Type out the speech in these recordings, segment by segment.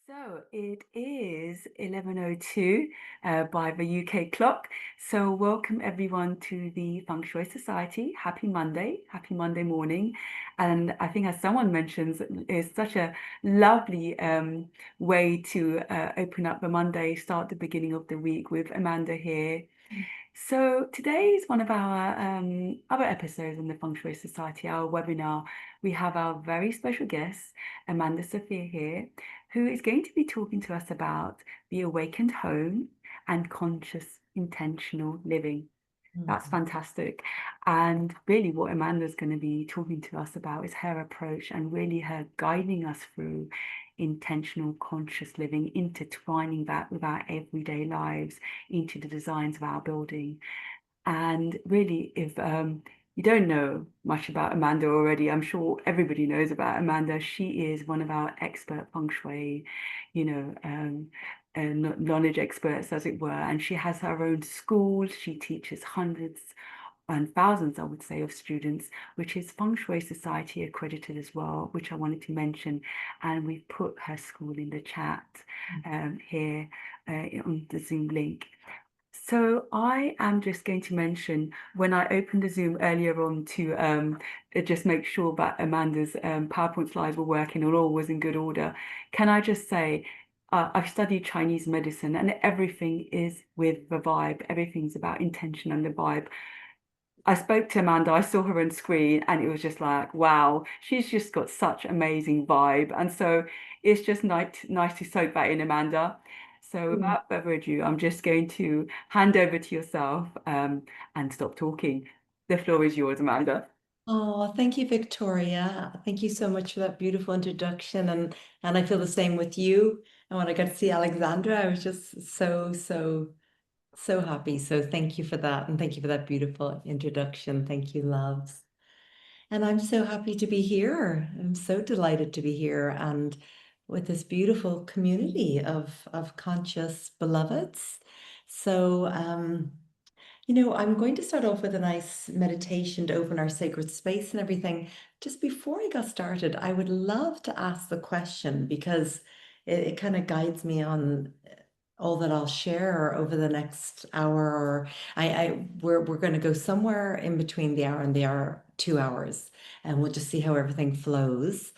So it is 11:02 by the UK clock. So welcome everyone to the Feng Shui Society. Happy Monday morning. And I think as someone mentions, it's such a lovely way to open up the Monday, start the beginning of the week with Amanda here. So today is one of our other episodes in the Feng Shui Society, our webinar. We have our very special guest, Amanda Sophia here, who is going to be talking to us about the awakened home and conscious intentional living. That's fantastic. And really, what Amanda's going to be talking to us about is her approach and really her guiding us through intentional, conscious living, intertwining that with our everyday lives into the designs of our building. And really, if you don't know much about Amanda already, I'm sure everybody knows about Amanda. She is one of our expert feng shui, you know, knowledge experts, as it were. And she has her own school. She teaches hundreds and thousands, I would say, of students, which is Feng Shui Society accredited as well, which I wanted to mention. And we've put her school in the chat here on the Zoom link. So I am just going to mention when I opened the Zoom earlier on to just make sure that Amanda's PowerPoint slides were working and all was in good order. Can I just say, I've studied Chinese medicine and everything is with the vibe. Everything's about intention and the vibe. I spoke to Amanda, I saw her on screen, and it was just like, wow, she's just got such amazing vibe. And so it's just nice to soak that in, Amanda. So without further ado, I'm just going to hand over to yourself and stop talking. The floor is yours, Amanda. Oh, thank you, Victoria. Thank you so much for that beautiful introduction. And I feel the same with you. And when I got to see Alexandra, I was just so happy. So thank you for that. And thank you for that beautiful introduction. Thank you, loves. And I'm so happy to be here. I'm so delighted to be here and with this beautiful community of conscious beloveds. So I'm going to start off with a nice meditation to open our sacred space and everything. Just before I got started, I would love to ask the question because it kind of guides me on all that I'll share over the next hour. Or we're going to go somewhere in between the hour and the hour, 2 hours, and we'll just see how everything flows.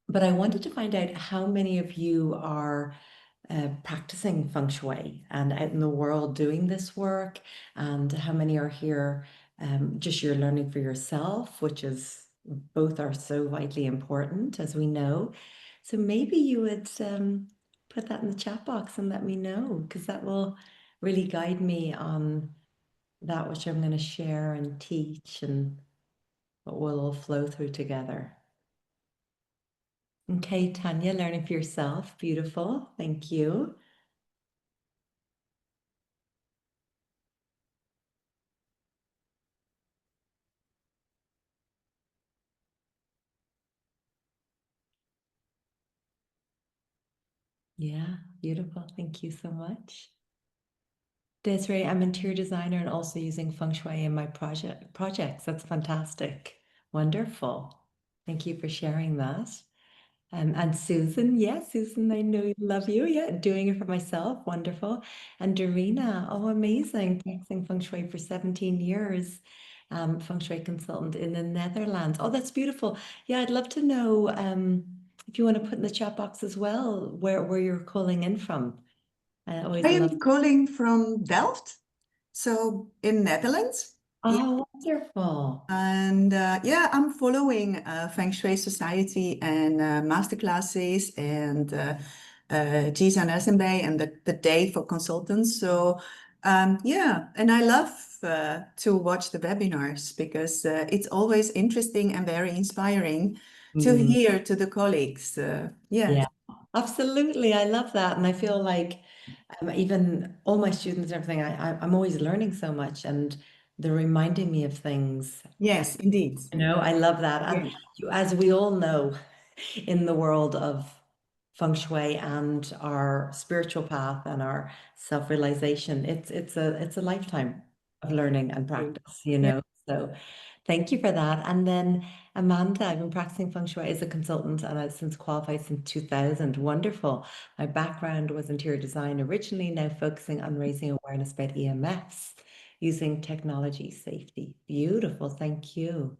But I wanted to find out how many of you are practicing feng shui and out in the world doing this work, and how many are here just you're learning for yourself, which is both are so vitally important, as we know. So maybe you would put that in the chat box and let me know, because that will really guide me on that which I'm going to share and teach and what will all flow through together. Okay, Tanya, learning for yourself. Beautiful. Thank you. Yeah, beautiful. Thank you so much. Desiree, I'm interior designer and also using feng shui in my projects. That's fantastic. Wonderful. Thank you for sharing that. And Susan, yes, Susan, I know you love you. Yeah, doing it for myself. Wonderful. And Dorina, oh, amazing. Practicing feng shui for 17 years. Feng shui consultant in the Netherlands. Oh, that's beautiful. Yeah, I'd love to know if you want to put in the chat box as well where you're calling in from. I always I love. am calling from Delft, so in Netherlands. Oh, wonderful. And yeah, I'm following Feng Shui Society and master classes and Jisan Bay and the day for consultants. So yeah, and I love to watch the webinars because it's always interesting and very inspiring to hear to the colleagues. Yeah. Yeah, absolutely. I love that. And I feel like even all my students and everything, I'm always learning so much and they're reminding me of things. Yes, indeed. I love that. And Yeah. as we all know, in the world of feng shui and our spiritual path and our self-realization, it's a lifetime of learning and practice. Yeah. So Thank you for that. And then Amanda, I've been practicing Feng Shui as a consultant and I've since qualified since 2000. Wonderful. My background was interior design originally, now focusing on raising awareness about EMFs using technology safety. Beautiful. Thank you.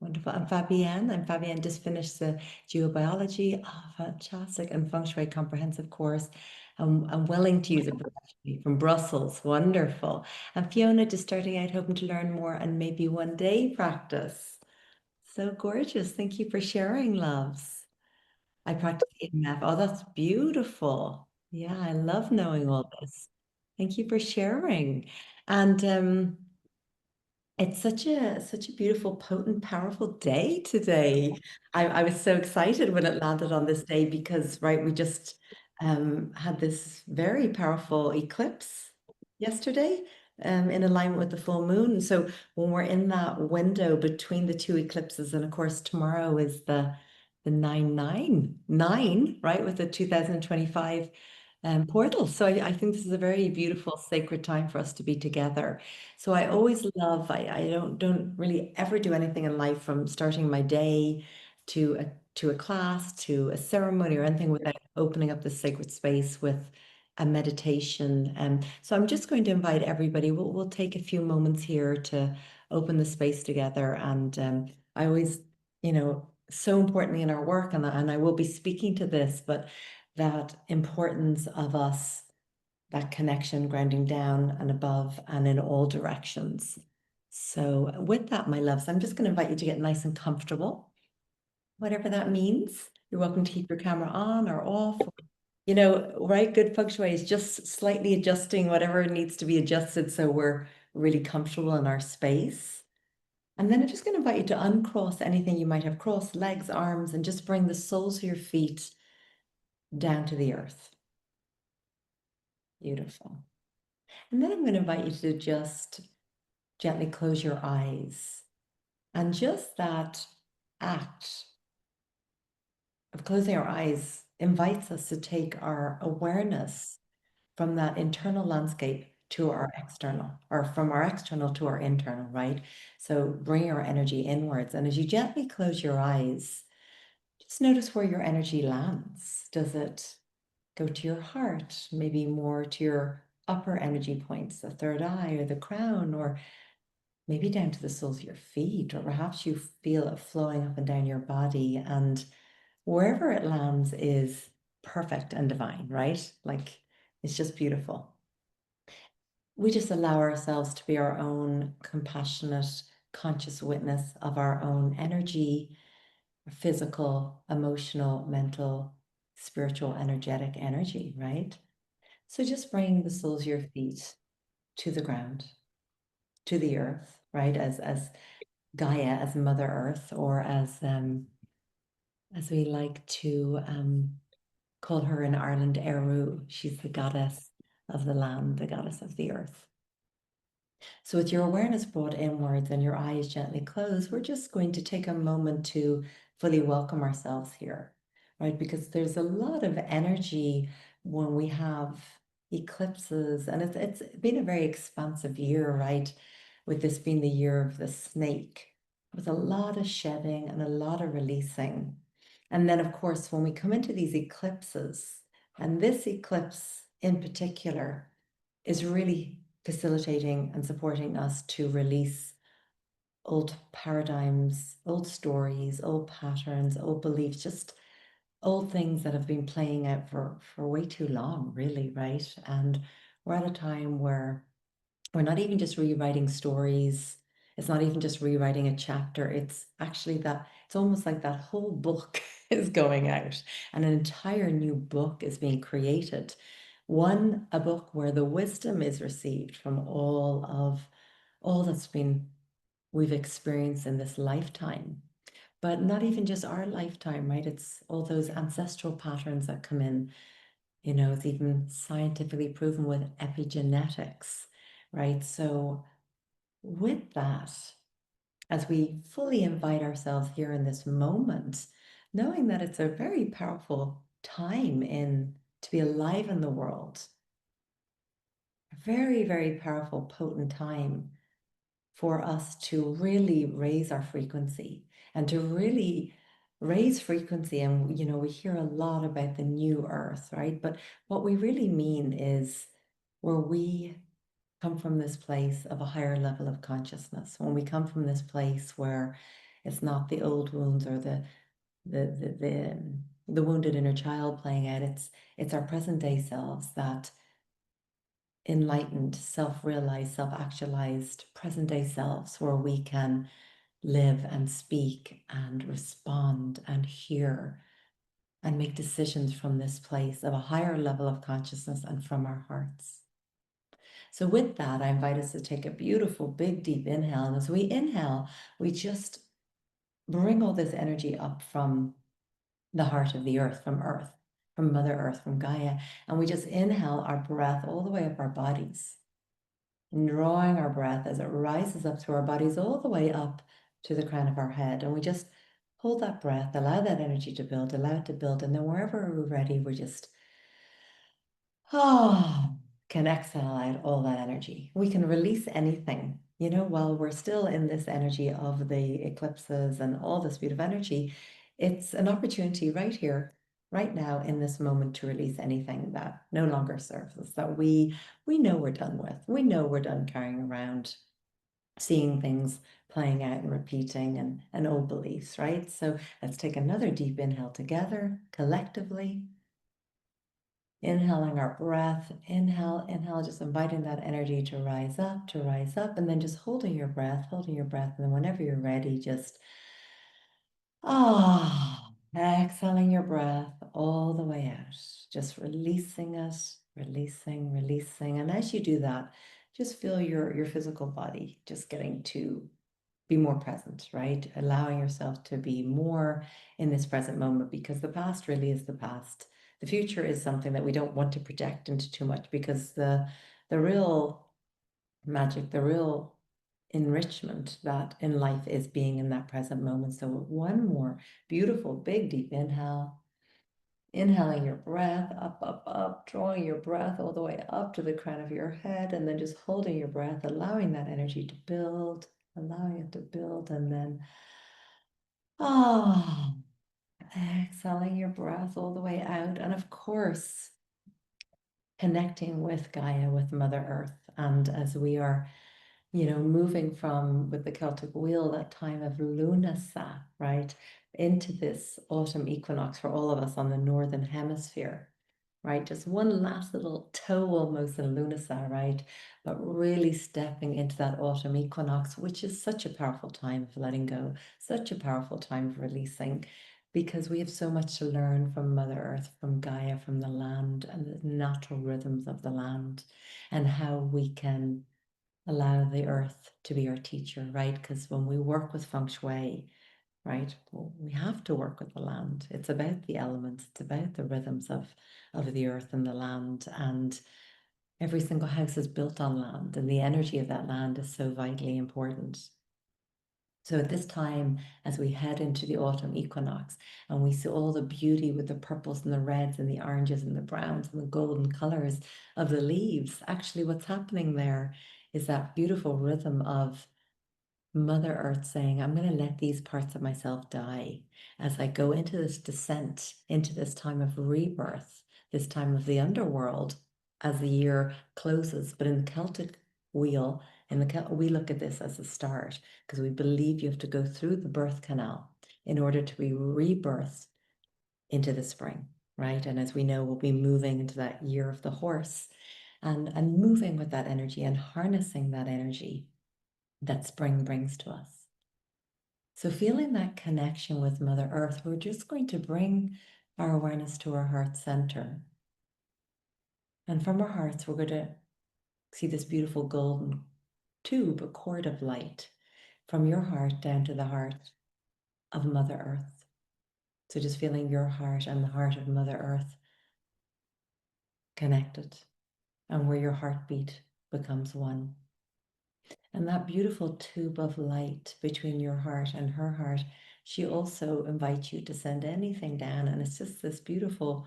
Wonderful. I'm Fabienne, just finished the geobiology. Oh, fantastic. And Feng Shui comprehensive course. I'm willing to use it professionally from Brussels. Wonderful. And Fiona, just starting out, hoping to learn more and maybe one day practice. So gorgeous. Thank you for sharing, loves. I practice EMF. Oh, that's beautiful. Yeah, I love knowing all this. Thank you for sharing. And it's such a beautiful, potent, powerful day today. I was so excited when it landed on this day because, right, we just had this very powerful eclipse yesterday in alignment with the full moon. So when we're in that window between the two eclipses, and of course tomorrow is the 999, right, with the 2025 portal. So I think this is a very beautiful, sacred time for us to be together. So I always love, I don't really ever do anything in life from starting my day to a class, to a ceremony or anything without opening up the sacred space with a meditation. And so I'm just going to invite everybody. We'll take a few moments here to open the space together. And I always, so importantly in our work, and I will be speaking to this, but that importance of us, that connection grounding down and above and in all directions. So with that, my loves, I'm just going to invite you to get nice and comfortable, whatever that means. You're welcome to keep your camera on or off. Right? Good feng shui is just slightly adjusting whatever needs to be adjusted so we're really comfortable in our space. And then I'm just going to invite you to uncross anything you might have crossed, legs, arms, and just bring the soles of your feet down to the earth. Beautiful. And then I'm going to invite you to just gently close your eyes. And just that act of closing our eyes invites us to take our awareness from that internal landscape to our external, or from our external to our internal, right? So bring our energy inwards. And as you gently close your eyes, just notice where your energy lands. Does it go to your heart, maybe more to your upper energy points, the third eye or the crown, or maybe down to the soles of your feet, or perhaps you feel it flowing up and down your body, and wherever it lands is perfect and divine, right? Like it's just beautiful. We just allow ourselves to be our own compassionate, conscious witness of our own energy, physical, emotional, mental, spiritual, energetic energy, right? So just bring the soles of your feet to the ground, to the earth, right? As Gaia, as Mother Earth, or as we like to call her in Ireland, Eru. She's the goddess of the land, the goddess of the earth. So with your awareness brought inwards and your eyes gently closed, we're just going to take a moment to fully welcome ourselves here, right? Because there's a lot of energy when we have eclipses, and it's been a very expansive year, right? With this being the year of the snake, with a lot of shedding and a lot of releasing. And then, of course, when we come into these eclipses, and this eclipse in particular is really facilitating and supporting us to release old paradigms, old stories, old patterns, old beliefs, just old things that have been playing out for way too long, really, right? And we're at a time where we're not even just rewriting stories. It's not even just rewriting a chapter. It's actually it's almost like that whole book is going out and an entire new book is being created. A book where the wisdom is received from all we've experienced in this lifetime. But not even just our lifetime, right? It's all those ancestral patterns that come in. It's even scientifically proven with epigenetics, right? So with that, as we fully invite ourselves here in this moment, knowing that it's a very powerful time to be alive in the world, a very, very powerful, potent time for us to really raise our frequency and to really raise frequency. And, you know, we hear a lot about the new earth, right? But what we really mean is where we come from this place of a higher level of consciousness, when we come from this place where it's not the old wounds or the wounded inner child playing out. It's our present day selves, that enlightened, self-realized, self-actualized present day selves, where we can live and speak and respond and hear and make decisions from this place of a higher level of consciousness and from our hearts. So with that, I invite us to take a beautiful, big, deep inhale. And as we inhale, we just bring all this energy up from the heart of the earth, from Mother Earth, from Gaia. And we just inhale our breath all the way up our bodies, and drawing our breath as it rises up through our bodies all the way up to the crown of our head. And we just hold that breath, allow that energy to build, allow it to build. And then wherever we're ready, we're just, can exhale out all that energy. We can release anything, you know, while we're still in this energy of the eclipses and all this beautiful energy. It's an opportunity right here, right now, in this moment, to release anything that no longer serves us, that we know we're done with. We know we're done carrying around, seeing things playing out and repeating and old beliefs, right? So let's take another deep inhale together, collectively. Inhaling our breath, inhale, just inviting that energy to rise up, and then just holding your breath, and then whenever you're ready, just exhaling your breath all the way out, just releasing it, releasing. And as you do that, just feel your physical body just getting to be more present, right? Allowing yourself to be more in this present moment, because the past really is the past. The future is something that we don't want to project into too much, because the real magic, the real enrichment that in life is being in that present moment. So one more beautiful, big, deep inhale. Inhaling your breath up, drawing your breath all the way up to the crown of your head, and then just holding your breath, allowing that energy to build, allowing it to build, and then exhaling your breath all the way out. And of course, connecting with Gaia, with Mother Earth. And as we are, you know, moving from, with the Celtic wheel, that time of Lunasa, right, into this autumn equinox for all of us on the northern hemisphere, right? Just one last little toe almost in Lunasa, right? But really stepping into that autumn equinox, which is such a powerful time of letting go, such a powerful time of releasing, because we have so much to learn from Mother Earth, from Gaia, from the land and the natural rhythms of the land, and how we can allow the earth to be our teacher, right? Because when we work with Feng Shui, right, well, we have to work with the land. It's about the elements, it's about the rhythms of the earth and the land. And every single house is built on land, and the energy of that land is so vitally important. So at this time, as we head into the autumn equinox, and we see all the beauty with the purples and the reds and the oranges and the browns and the golden colors of the leaves, actually what's happening there is that beautiful rhythm of Mother Earth saying, I'm going to let these parts of myself die as I go into this descent, into this time of rebirth, this time of the underworld as the year closes. But in the Celtic wheel, we look at this as a start, because we believe you have to go through the birth canal in order to be rebirthed into the spring, right? And as we know, we'll be moving into that year of the horse, and moving with that energy and harnessing that energy that spring brings to us. So feeling that connection with Mother Earth, we're just going to bring our awareness to our heart center. And from our hearts, we're going to see this beautiful golden tube, a cord of light, from your heart down to the heart of Mother Earth. So just feeling your heart and the heart of Mother Earth connected, and where your heartbeat becomes one. And that beautiful tube of light between your heart and her heart, she also invites you to send anything down. And it's just this beautiful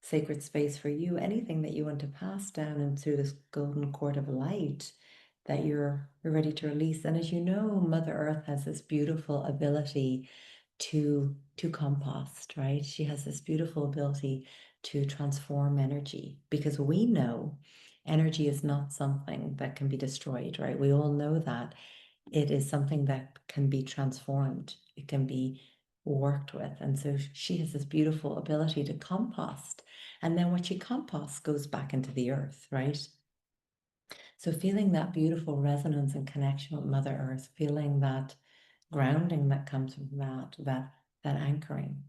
sacred space for you, anything that you want to pass down and through this golden cord of light, that you're ready to release. And as you know, Mother Earth has this beautiful ability to compost, right? She has this beautiful ability to transform energy, because we know energy is not something that can be destroyed, right? We all know that it is something that can be transformed. It can be worked with. And so she has this beautiful ability to compost. And then what she composts goes back into the earth, right? So feeling that beautiful resonance and connection with Mother Earth, feeling that grounding that comes from that anchoring,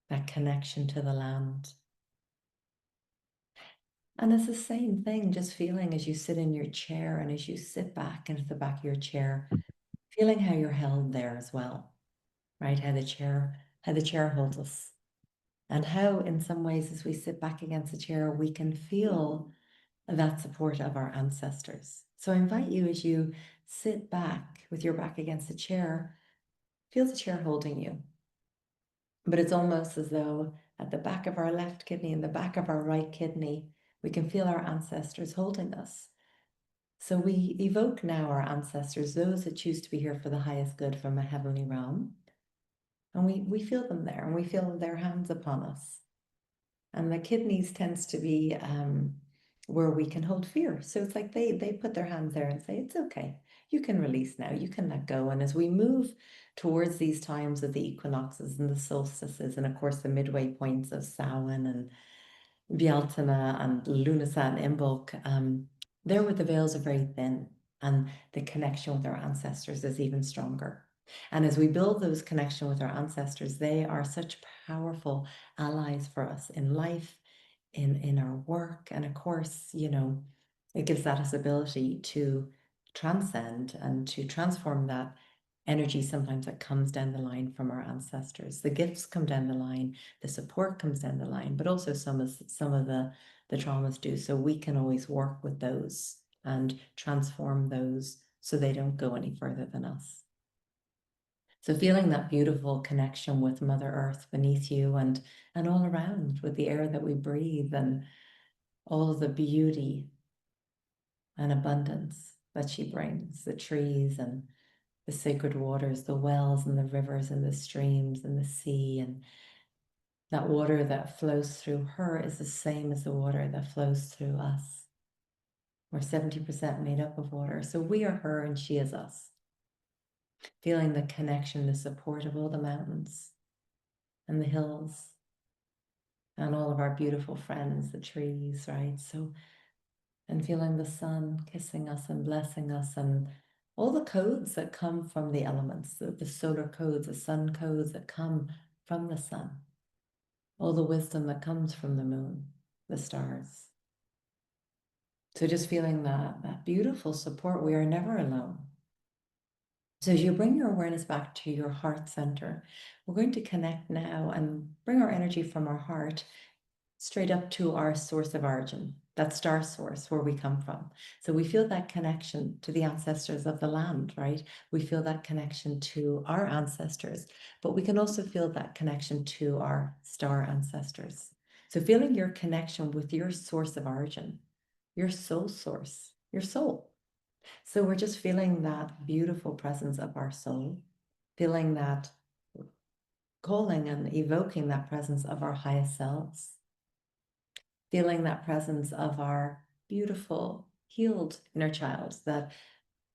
that connection to the land. And it's the same thing, just feeling as you sit in your chair and as you sit back into the back of your chair, feeling how you're held there as well, right? How the chair holds us. And how in some ways as we sit back against the chair, we can feel that support of our ancestors. So I invite you, as you sit back with your back against the chair, feel the chair holding you. But it's almost as though at the back of our left kidney and the back of our right kidney, we can feel our ancestors holding us. So we evoke now our ancestors, those that choose to be here for the highest good from a heavenly realm. And we feel them there, and we feel their hands upon us. And the kidneys tends to be where we can hold fear. So it's like they put their hands there and say, it's okay. You can release now. You can let go. And as we move towards these times of the equinoxes and the solstices, and of course the midway points of Samhain and Bealtaine and Lunasa and Imbolc, there where the veils are very thin and the connection with our ancestors is even stronger. And as we build those connection with our ancestors, they are such powerful allies for us in life, in our work. And of course, you know, it gives that us ability to transcend and to transform that energy sometimes that comes down the line from our ancestors. The gifts come down the line, the support comes down the line, but also some of the traumas do. So we can always work with those and transform those so they don't go any further than us. So feeling that beautiful connection with Mother Earth beneath you and all around, with the air that we breathe and all of the beauty and abundance that she brings, the trees and the sacred waters, the wells and the rivers and the streams and the sea, and that water that flows through her is the same as the water that flows through us. We're 70% made up of water. So we are her and she is us. Feeling the connection, the support of all the mountains and the hills and all of our beautiful friends, the trees, right? So, and feeling the sun kissing us and blessing us, and all the codes that come from the elements, the solar codes, the sun codes that come from the sun, all the wisdom that comes from the moon, the stars. So just feeling that beautiful support. We are never alone. So as you bring your awareness back to your heart center, we're going to connect now and bring our energy from our heart straight up to our source of origin, that star source where we come from. So we feel that connection to the ancestors of the land, right? We feel that connection to our ancestors, but we can also feel that connection to our star ancestors. So feeling your connection with your source of origin, your soul source, your soul. So we're just feeling that beautiful presence of our soul, feeling that calling and evoking that presence of our highest selves, feeling that presence of our beautiful, healed inner child that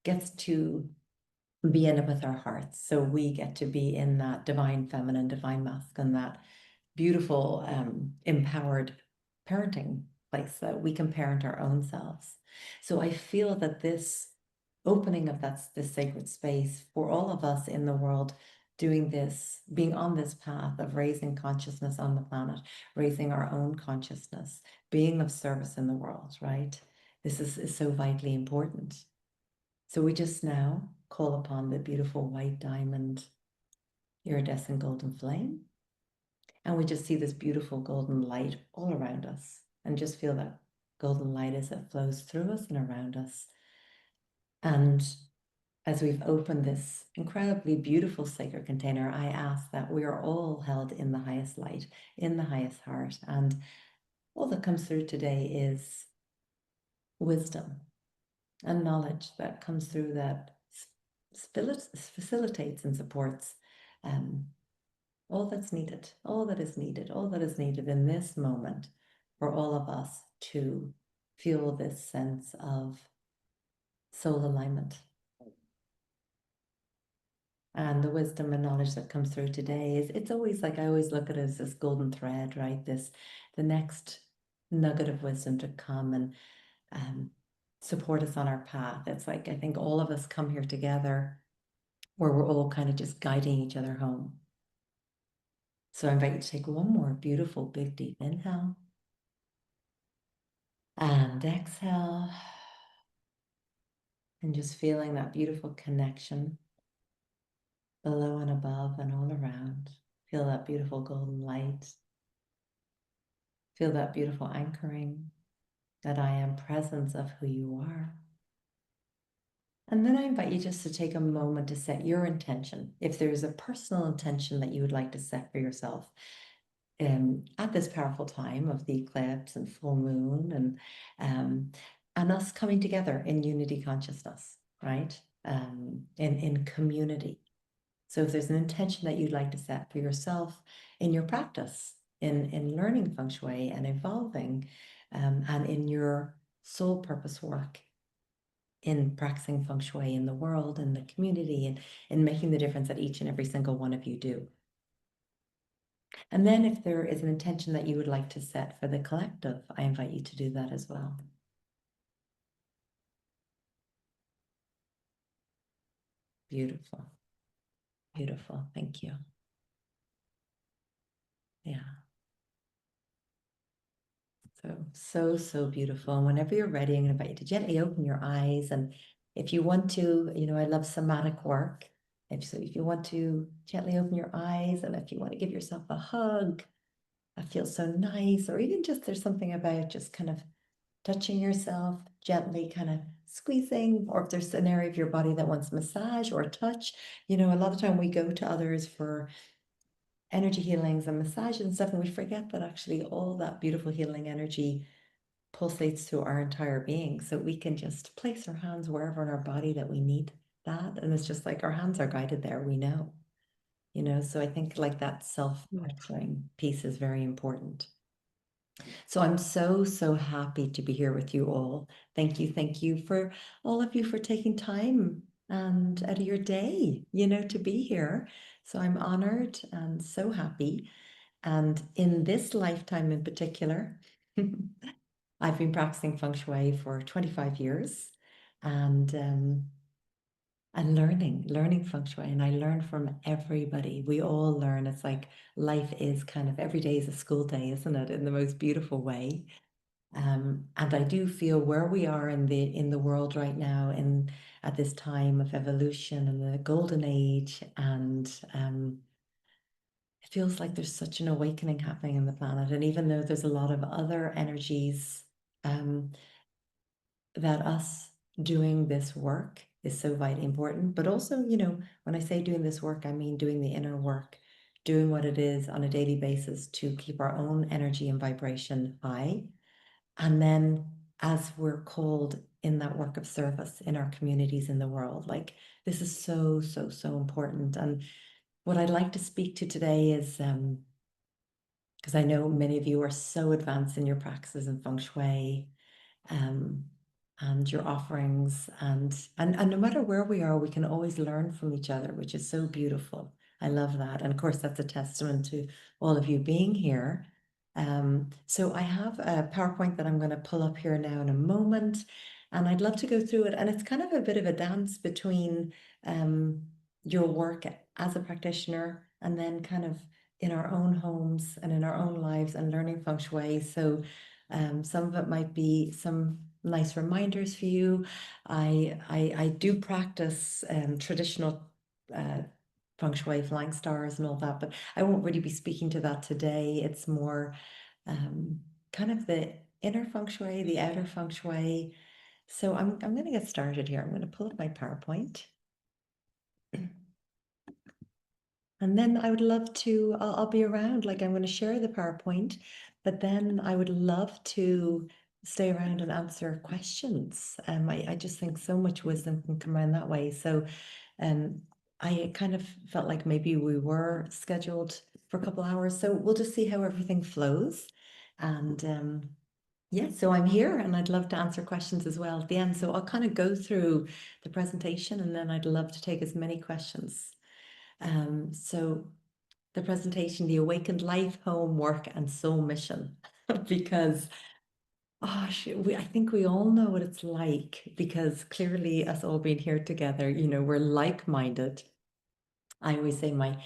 gets to be in it with our hearts. So we get to be in that divine feminine, divine masculine, that beautiful, empowered parenting place that we can parent our own selves. So I feel that this opening of this sacred space for all of us in the world, doing this, being on this path of raising consciousness on the planet, raising our own consciousness, being of service in the world, right? This is so vitally important. So we just now call upon the beautiful white diamond iridescent golden flame. And we just see this beautiful golden light all around us, and just feel that golden light as it flows through us and around us. And as we've opened this incredibly beautiful sacred container, I ask that we are all held in the highest light, in the highest heart. And all that comes through today is wisdom, and knowledge that comes through that facilitates and supports all that's needed, all that is needed, all that is needed in this moment for all of us to feel this sense of soul alignment. And the wisdom and knowledge that comes through today it's always like, I always look at it as this golden thread, right? The next nugget of wisdom to come and support us on our path. It's like, I think all of us come here together where we're all kind of just guiding each other home. So I invite you to take one more beautiful, big, deep inhale. And exhale. And just feeling that beautiful connection below and above and all around. Feel that beautiful golden light. Feel that beautiful anchoring, that I am presence of who you are. And then I invite you just to take a moment to set your intention. If there's a personal intention that you would like to set for yourself at this powerful time of the eclipse and full moon and us coming together in unity consciousness, right? In community. So if there's an intention that you'd like to set for yourself in your practice, in learning Feng Shui and evolving, and in your soul purpose work, in practicing Feng Shui in the world, in the community, and in making the difference that each and every single one of you do. And then if there is an intention that you would like to set for the collective, I invite you to do that as well. Beautiful. Beautiful. Thank you. Yeah. So beautiful. And whenever you're ready, I'm going to invite you to gently open your eyes. And if you want to, I love somatic work. If you want to gently open your eyes, and if you want to give yourself a hug, that feels so nice, or even just there's something about just kind of touching yourself, gently kind of squeezing, or if there's an area of your body that wants massage or a touch. A lot of time we go to others for energy healings and massage and stuff, and we forget that actually all that beautiful healing energy pulsates through our entire being. So we can just place our hands wherever in our body that we need that. And it's just like our hands are guided there, we know. So I think like that self-nurturing piece is very important. So I'm so happy to be here with you all. Thank you for all of you for taking time and out of your day, to be here. So I'm honored and so happy. And in this lifetime in particular, I've been practicing Feng Shui for 25 years and learning Feng Shui. And I learn from everybody. We all learn. It's like life is kind of every day is a school day, isn't it? In the most beautiful way. And I do feel where we are in the world right now, at this time of evolution and the golden age, and it feels like there's such an awakening happening in the planet. And even though there's a lot of other energies, that us doing this work is so vitally important. But also, when I say doing this work, I mean doing the inner work, doing what it is on a daily basis to keep our own energy and vibration high. And then as we're called in that work of service in our communities in the world, like this is so important. And what I'd like to speak to today is, because I know many of you are so advanced in your practices in Feng Shui, and your offerings, and no matter where we are, we can always learn from each other, which is so beautiful. I love that. And of course, that's a testament to all of you being here. So I have a PowerPoint that I'm going to pull up here now in a moment, and I'd love to go through it. And it's kind of a bit of a dance between your work as a practitioner and then kind of in our own homes and in our own lives and learning Feng Shui. So some of it might be some nice reminders for you. I do practice traditional Feng Shui, flying stars and all that, but I won't really be speaking to that today. It's more kind of the inner Feng Shui, the outer Feng Shui. So I'm going to get started here. I'm going to pull up my PowerPoint. And then I would love to, I'll be around, like I'm going to share the PowerPoint, but then I would love to stay around and answer questions. I just think so much wisdom can come around that way. So I kind of felt like maybe we were scheduled for a couple hours. So we'll just see how everything flows. And yeah, so I'm here and I'd love to answer questions as well at the end. So I'll kind of go through the presentation and then I'd love to take as many questions. So the presentation, the Awakened Life, Home, Work and Soul Mission, because I think we all know what it's like, because clearly us all being here together, you know, we're like-minded. I always say my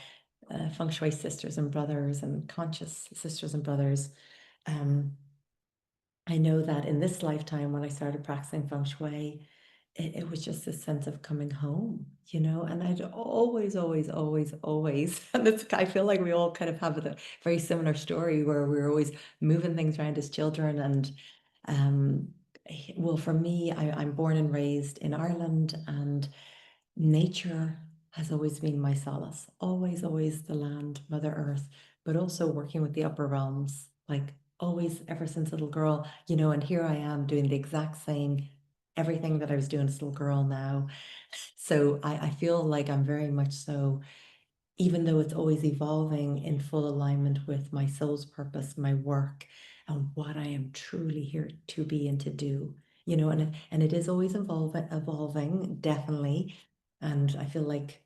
Feng Shui sisters and brothers and conscious sisters and brothers, I know that in this lifetime, when I started practicing Feng Shui, it was just a sense of coming home, you know, and I'd always, and I feel like we all kind of have a very similar story where we were always moving things around as children. And um, well, for me, I'm born and raised in Ireland, and nature has always been my solace, always the land, Mother Earth, but also working with the upper realms, like always, ever since a little girl, you know, and here I am doing the exact same, everything that I was doing as a little girl now. So I feel like I'm very much so, even though it's always evolving, in full alignment with my soul's purpose, my work, and what I am truly here to be and to do. You know, and it is always evolving, definitely. And I feel like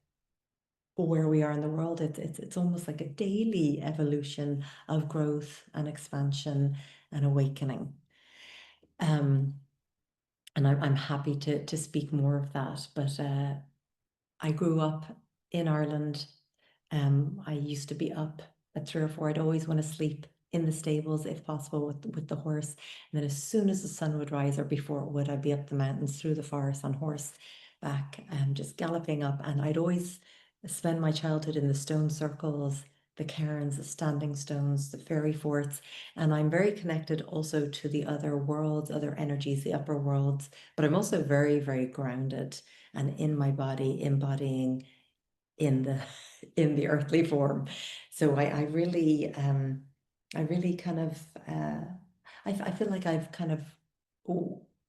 where we are in the world, it's almost like a daily evolution of growth and expansion and awakening. And I'm happy to speak more of that. But I grew up in Ireland. I used to be up at 3 or 4. I'd always want to sleep in the stables if possible with the horse. And then as soon as the sun would rise, or before it would, I'd be up the mountains through the forest on horseback and just galloping up. And I'd always spend my childhood in the stone circles, the cairns, the standing stones, the fairy forts. And I'm very connected also to the other worlds, other energies, the upper worlds. But I'm also very, very grounded and in my body, embodying in the earthly form. So I really kind of I feel like I've kind of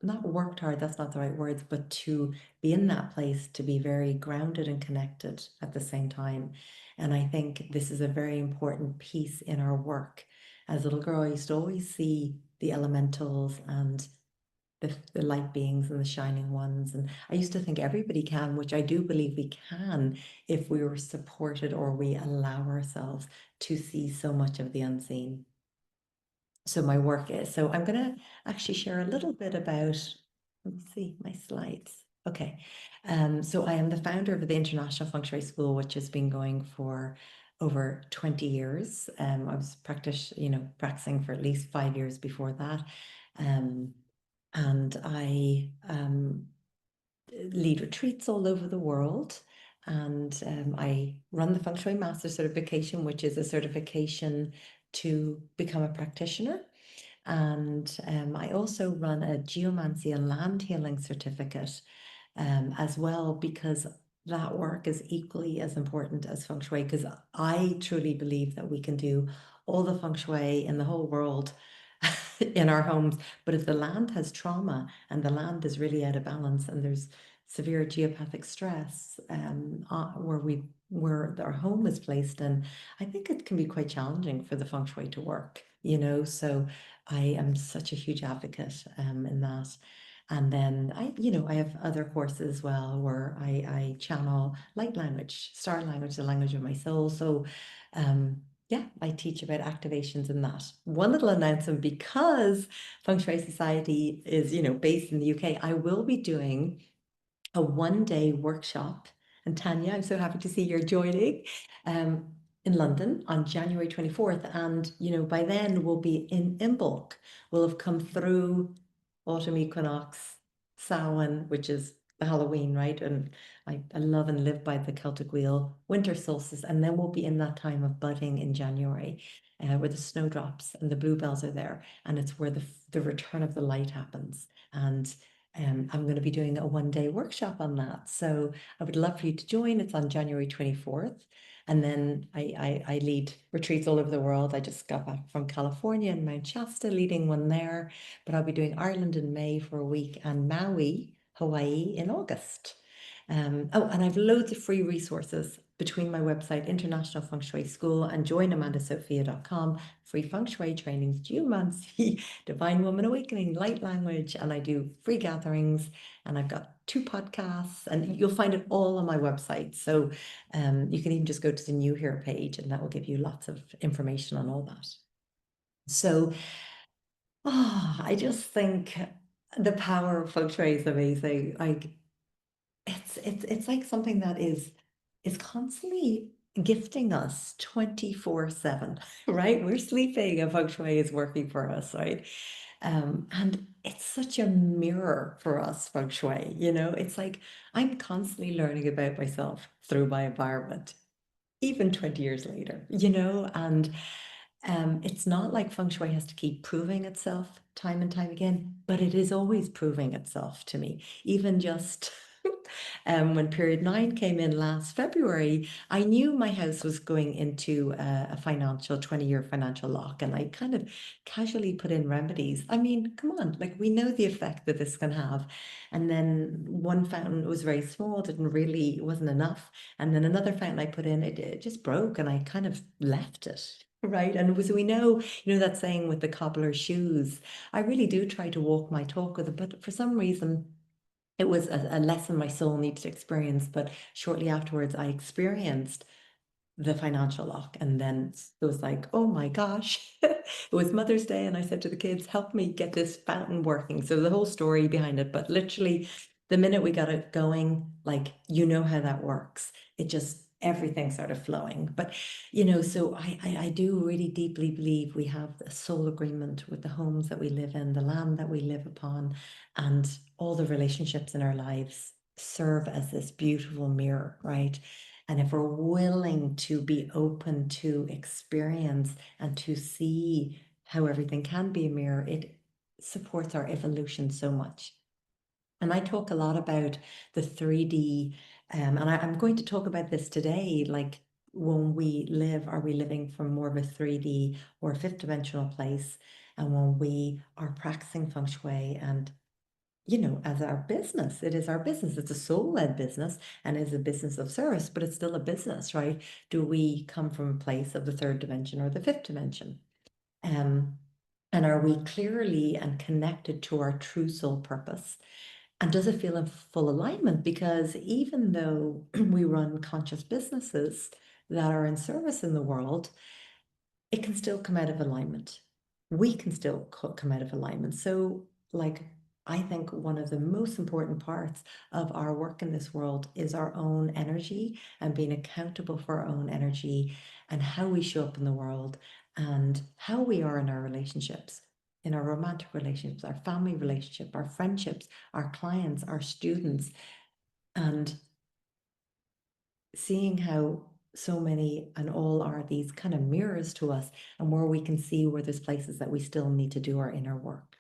not worked hard, that's not the right words, but to be in that place, to be very grounded and connected at the same time. And I think this is a very important piece in our work. As a little girl, I used to always see the elementals and the light beings and the shining ones. And I used to think everybody can, which I do believe we can, if we were supported or we allow ourselves to see so much of the unseen. So my work is, so I'm going to actually share a little bit about, let's see, my slides. Okay. So I am the founder of the International Feng Shui School, which has been going for over 20 years. I was practicing for at least 5 years before that. And I lead retreats all over the world. And I run the Feng Shui Master Certification, which is a certification to become a practitioner. And I also run a geomancy and land healing certificate as well, because that work is equally as important as Feng Shui, because I truly believe that we can do all the Feng Shui in the whole world in our homes. But if the land has trauma and the land is really out of balance and there's severe geopathic stress where our home is placed in, I think it can be quite challenging for the Feng Shui to work, you know. So I am such a huge advocate in that. And then I have other courses as well where I channel light language, star language, the language of my soul. So yeah, I teach about activations in that. One little announcement, because Feng Shui Society is, based in the UK, I will be doing a one-day workshop. And Tanya, I'm so happy to see you're joining in London on January 24th. And, by then we'll be in Imbolc. We'll have come through autumn equinox, Samhain, which is the Halloween, right? And I love and live by the Celtic wheel, winter solstice. And then we'll be in that time of budding in January, where the snowdrops and the bluebells are there. And it's where the return of the light happens. And I'm going to be doing a one-day workshop on that. So I would love for you to join. It's on January 24th. And then I lead retreats all over the world. I just got back from California and Mount Shasta, leading one there. But I'll be doing Ireland in May for a week and Maui, Hawaii in August. Oh, and I've loads of free resources between my website, International Feng Shui School, and joinamandasophia.com. Free Feng Shui trainings, geomancy, Divine Woman Awakening, light language, and I do free gatherings, and I've got 2 podcasts, and you'll find it all on my website. So you can even just go to the New Here page, and that will give you lots of information on all that. So, I just think the power of Feng Shui is amazing. Like, it's like something that is constantly gifting us 24/7, right? We're sleeping and Feng Shui is working for us, right? And it's such a mirror for us, Feng Shui, you know? It's like I'm constantly learning about myself through my environment, even 20 years later, you know? And it's not like Feng Shui has to keep proving itself time and time again, but it is always proving itself to me. Even just when period 9 came in last February, I knew my house was going into a 20-year financial lock, and I kind of casually put in remedies. I mean, come on, like we know the effect that this can have. And then one fountain was very small, it wasn't enough. And then another fountain I put in, it just broke, and I kind of left it. Right. And so we know, that saying with the cobbler's shoes, I really do try to walk my talk with it. But for some reason, it was a lesson my soul needed to experience. But shortly afterwards, I experienced the financial lock. And then it was like, oh my gosh, it was Mother's Day. And I said to the kids, help me get this fountain working. So the whole story behind it. But literally, the minute we got it going, like, how that works. It just, everything started flowing. But, so I do really deeply believe we have a soul agreement with the homes that we live in, the land that we live upon, and all the relationships in our lives serve as this beautiful mirror, right? And if we're willing to be open to experience and to see how everything can be a mirror, it supports our evolution so much. And I talk a lot about the 3D, and I'm going to talk about this today. Like, when we live, are we living from more of a 3D or fifth dimensional place? And when we are practicing feng shui and as our business, it is our business. It's a soul-led business and is a business of service, but it's still a business, right? Do we come from a place of the 3rd dimension or the 5th dimension? And are we clearly and connected to our true soul purpose? And does it feel in full alignment? Because even though we run conscious businesses that are in service in the world, it can still come out of alignment. We can still come out of alignment. So, like, I think one of the most important parts of our work in this world is our own energy and being accountable for our own energy and how we show up in the world and how we are in our relationships, in our romantic relationships, our family relationship, our friendships, our clients, our students, and seeing how so many and all are these kind of mirrors to us, and where we can see where there's places that we still need to do our inner work.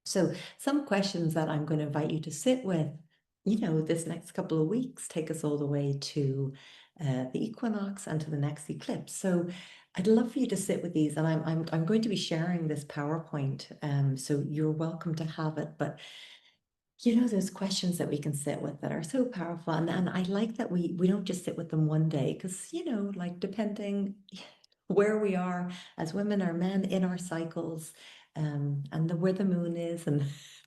So some questions that I'm going to invite you to sit with, this next couple of weeks, take us all the way to the equinox and to the next eclipse. So I'd love for you to sit with these, and I'm going to be sharing this PowerPoint, so you're welcome to have it. But there's questions that we can sit with that are so powerful. And I like that we don't just sit with them one day, because, like, depending where we are as women or men in our cycles, and where the moon is and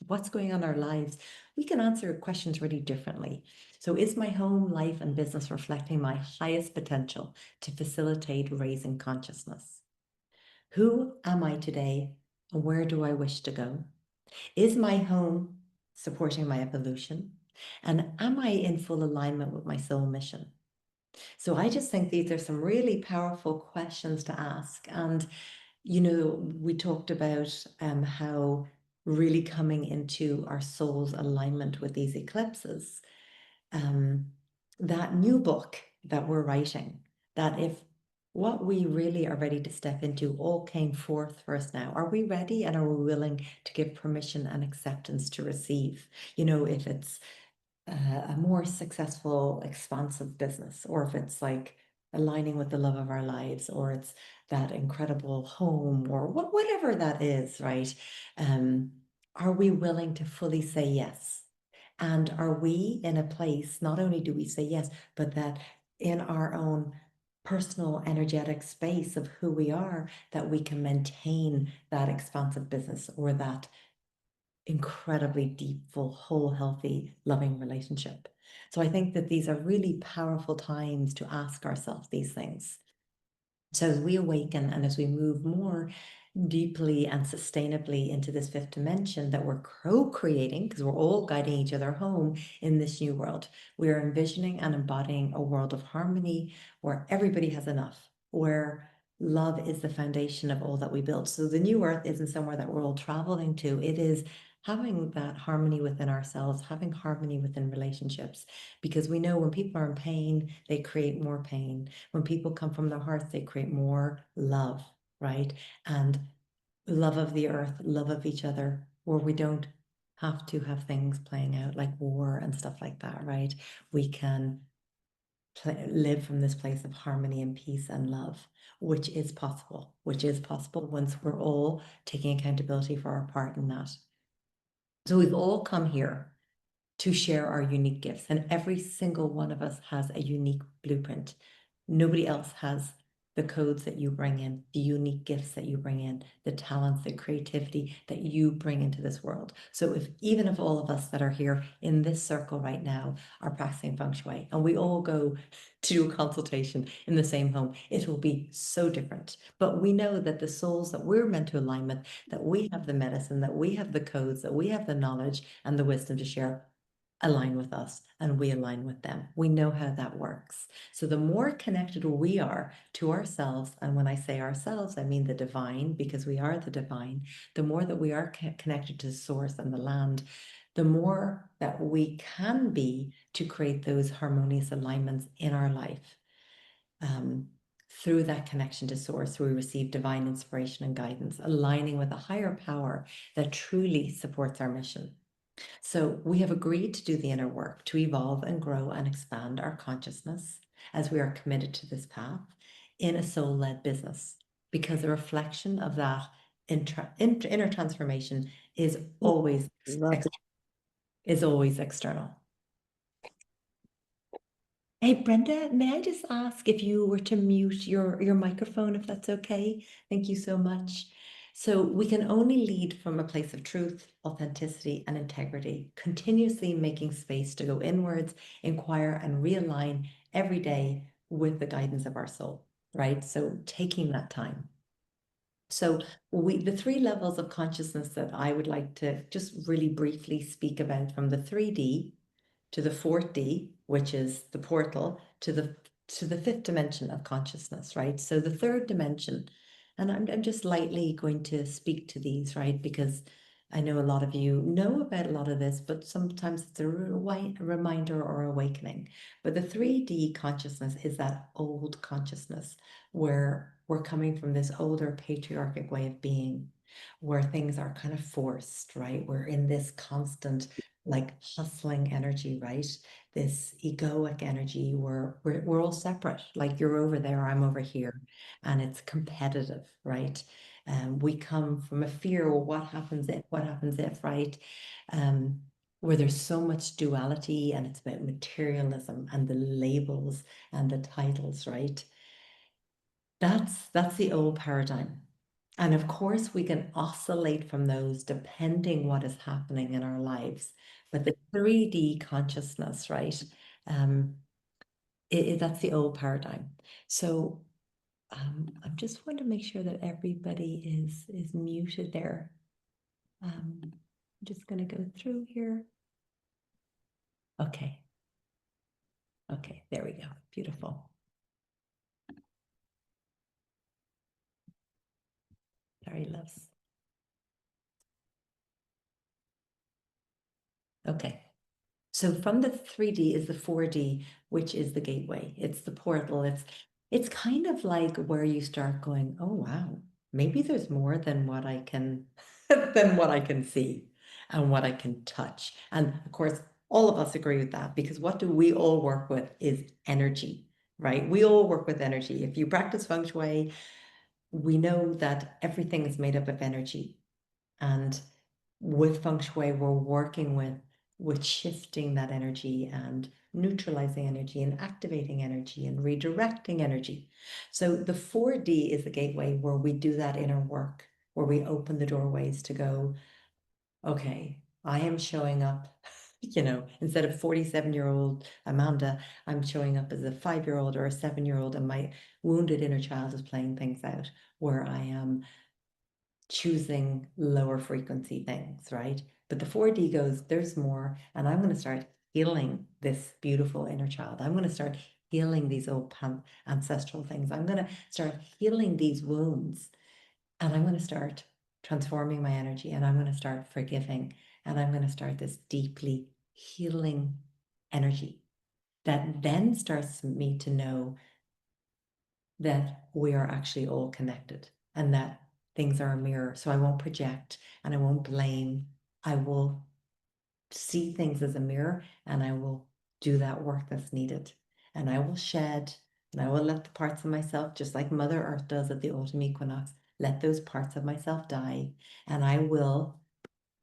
what's going on in our lives, we can answer questions really differently. So is my home, life, and business reflecting my highest potential to facilitate raising consciousness? Who am I today, and where do I wish to go? Is my home supporting my evolution? And am I in full alignment with my soul mission? So I just think these are some really powerful questions to ask. And, we talked about how really coming into our soul's alignment with these eclipses, that new book that we're writing, that if what we really are ready to step into all came forth for us now, are we ready, and are we willing to give permission and acceptance to receive? If it's a more successful, expansive business, or if it's like aligning with the love of our lives, or it's that incredible home, or whatever that is, right? Are we willing to fully say yes? And are we in a place, not only do we say yes, but that in our own personal energetic space of who we are, that we can maintain that expansive business or that incredibly deep, full, whole, healthy, loving relationship. So I think that these are really powerful times to ask ourselves these things. So as we awaken and as we move more deeply and sustainably into this fifth dimension that we're co-creating, because we're all guiding each other home in this new world, we are envisioning and embodying a world of harmony where everybody has enough, where love is the foundation of all that we build. So the new earth isn't somewhere that we're all traveling to. It is having that harmony within ourselves, having harmony within relationships, because we know when people are in pain, they create more pain. When people come from their hearts, they create more love, right? And love of the earth, love of each other, where we don't have to have things playing out like war and stuff like that, right? We can live from this place of harmony and peace and love, which is possible once we're all taking accountability for our part in that. So we've all come here to share our unique gifts, and every single one of us has a unique blueprint. Nobody else has the codes that you bring in, the unique gifts that you bring in, the talents, the creativity that you bring into this world. So even if all of us that are here in this circle right now are practicing Feng Shui, and we all go to do a consultation in the same home, it will be so different. But we know that the souls that we're meant to align with, that we have the medicine, that we have the codes, that we have the knowledge and the wisdom to share, align with us and we align with them. We know how that works. So the more connected we are to ourselves, and when I say ourselves, I mean the divine, because we are the divine, the more that we are connected to the source and the land, the more that we can be to create those harmonious alignments in our life. Through that connection to source, we receive divine inspiration and guidance, aligning with a higher power that truly supports our mission. So we have agreed to do the inner work to evolve and grow and expand our consciousness as we are committed to this path in a soul-led business, because the reflection of that inner transformation is always external. Hey, Brenda, may I just ask if you were to mute your microphone, if that's okay? Thank you so much. So we can only lead from a place of truth, authenticity, and integrity, continuously making space to go inwards, inquire, and realign every day with the guidance of our soul, right? So taking that time. So the three levels of consciousness that I would like to just really briefly speak about, from the 3D to the 4D, which is the portal, to the fifth dimension of consciousness, right? So the third dimension, and I'm just lightly going to speak to these, right? Because I know a lot of you know about a lot of this, but sometimes it's a reminder or awakening. But the 3D consciousness is that old consciousness where we're coming from this older patriarchic way of being, where things are kind of forced, right? We're in this constant like hustling energy, right? This egoic energy where we're all separate. Like you're over there, I'm over here, and it's competitive, right? We come from a fear, well, what happens if, right? Where there's so much duality, and it's about materialism and the labels and the titles, right? That's the old paradigm. And of course, we can oscillate from those depending what is happening in our lives. But the 3D consciousness, right? That's the old paradigm. So I just want to make sure that everybody is muted there. I'm just going to go through here. Okay. Okay, there we go. Beautiful. Sorry, loves. Okay. So from the 3D is the 4D, which is the gateway. It's the portal. It's kind of like where you start going, oh wow, maybe there's more than what I can than what I can see and what I can touch. And of course, All of us agree with that, because what do we all work with is energy, right? We all work with energy. If you practice Feng Shui, we know that everything is made up of energy. And with Feng Shui, we're working with shifting that energy and neutralizing energy and activating energy and redirecting energy. So the 4D is the gateway where we do that inner work, where we open the doorways to go, okay, I am showing up, instead of 47-year-old Amanda, I'm showing up as a 5-year-old or a 7-year-old, and my wounded inner child is playing things out, where I am choosing lower frequency things, right? But the 4D goes, there's more, and I'm going to start healing this beautiful inner child. I'm going to start healing these old ancestral things. I'm going to start healing these wounds, and I'm going to start transforming my energy, and I'm going to start forgiving, and I'm going to start this deeply healing energy that then starts me to know that we are actually all connected, and that things are a mirror. So I won't project and I won't blame. I will see things as a mirror, and I will do that work that's needed. And I will shed, and I will let the parts of myself, just like Mother Earth does at the autumn equinox, let those parts of myself die. And I will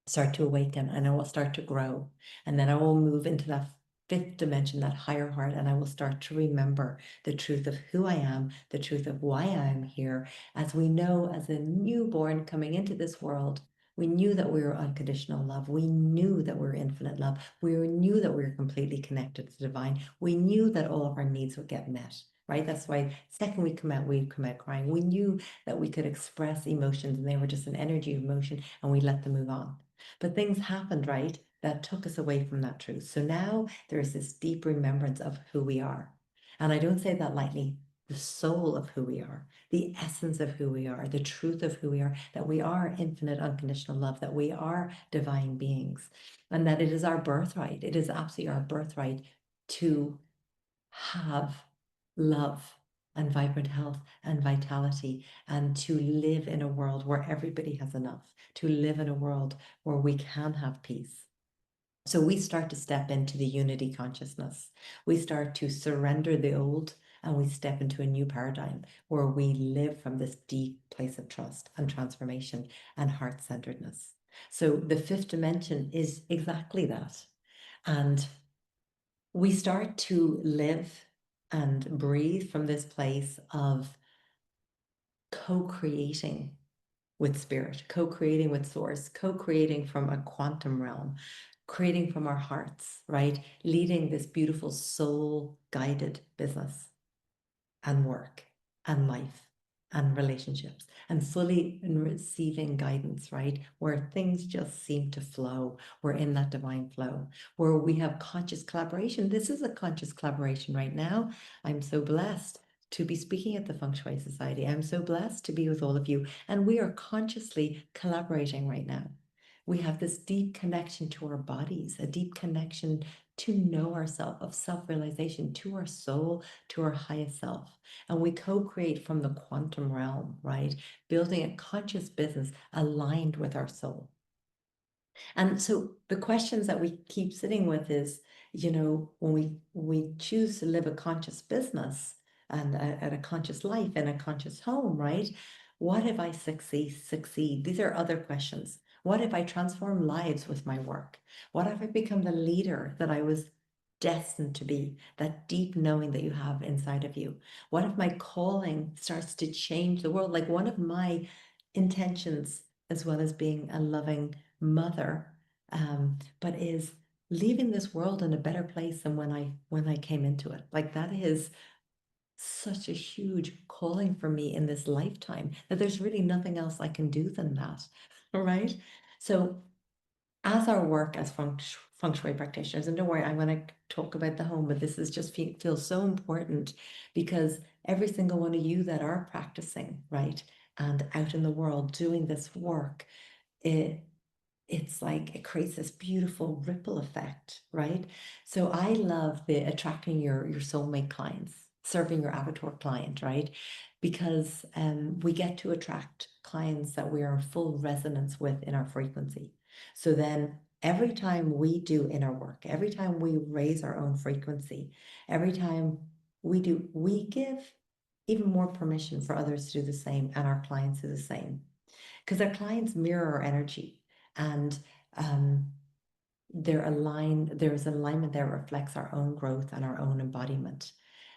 start to awaken, and I will start to grow. And then I will move into that 5th dimension, that higher heart, and I will start to remember the truth of who I am, the truth of why I am here. As we know, as a newborn coming into this world, we knew that we were unconditional love. We knew that we were infinite love. We knew that we were completely connected to the divine. We knew that all of our needs would get met, right? That's why second we come out crying. We knew that we could express emotions, and they were just an energy of emotion, and we let them move on. But things happened, right, that took us away from that truth. So now there's this deep remembrance of who we are. And I don't say that lightly. The soul of who we are, the essence of who we are, the truth of who we are, that we are infinite unconditional love, that we are divine beings, and that it is our birthright. It is absolutely our birthright to have love and vibrant health and vitality, and to live in a world where everybody has enough, to live in a world where we can have peace. So we start to step into the unity consciousness. We start to surrender the old, and we step into a new paradigm where we live from this deep place of trust and transformation and heart-centeredness. So the 5th dimension is exactly that. And we start to live and breathe from this place of co-creating with spirit, co-creating with source, co-creating from a quantum realm, creating from our hearts, right? Leading this beautiful soul-guided business and work and life and relationships, and fully in receiving guidance, right? Where things just seem to flow. We're in that divine flow where we have conscious collaboration. This is a conscious collaboration right now. I'm so blessed to be speaking at the Feng Shui Society. I'm so blessed to be with all of you, and we are consciously collaborating right now. We have this deep connection to our bodies, a deep connection to know ourselves, of self-realization, to our soul, to our highest self. And we co-create from the quantum realm, right? Building a conscious business aligned with our soul. And so the questions that we keep sitting with is, when we choose to live a conscious business and a conscious life in a conscious home, right? What if I succeed? These are other questions. What if I transform lives with my work? What if I become the leader that I was destined to be, that deep knowing that you have inside of you? What if my calling starts to change the world? Like, one of my intentions, as well as being a loving mother, but is leaving this world in a better place than when I came into it. Like, that is such a huge calling for me in this lifetime, that there's really nothing else I can do than that. All right. So as our work as feng shui practitioners, and don't worry, I'm going to talk about the home, but this is just feels so important, because every single one of you that are practicing, right, and out in the world doing this work, it's like it creates this beautiful ripple effect, right? So I love the attracting your soulmate clients, serving your avatar client, right? Because we get to attract clients that we are in full resonance with in our frequency. So then every time we do inner work, every time we raise our own frequency, every time we do, we give even more permission for others to do the same and our clients do the same. Because our clients mirror our energy, and there's an alignment there that reflects our own growth and our own embodiment.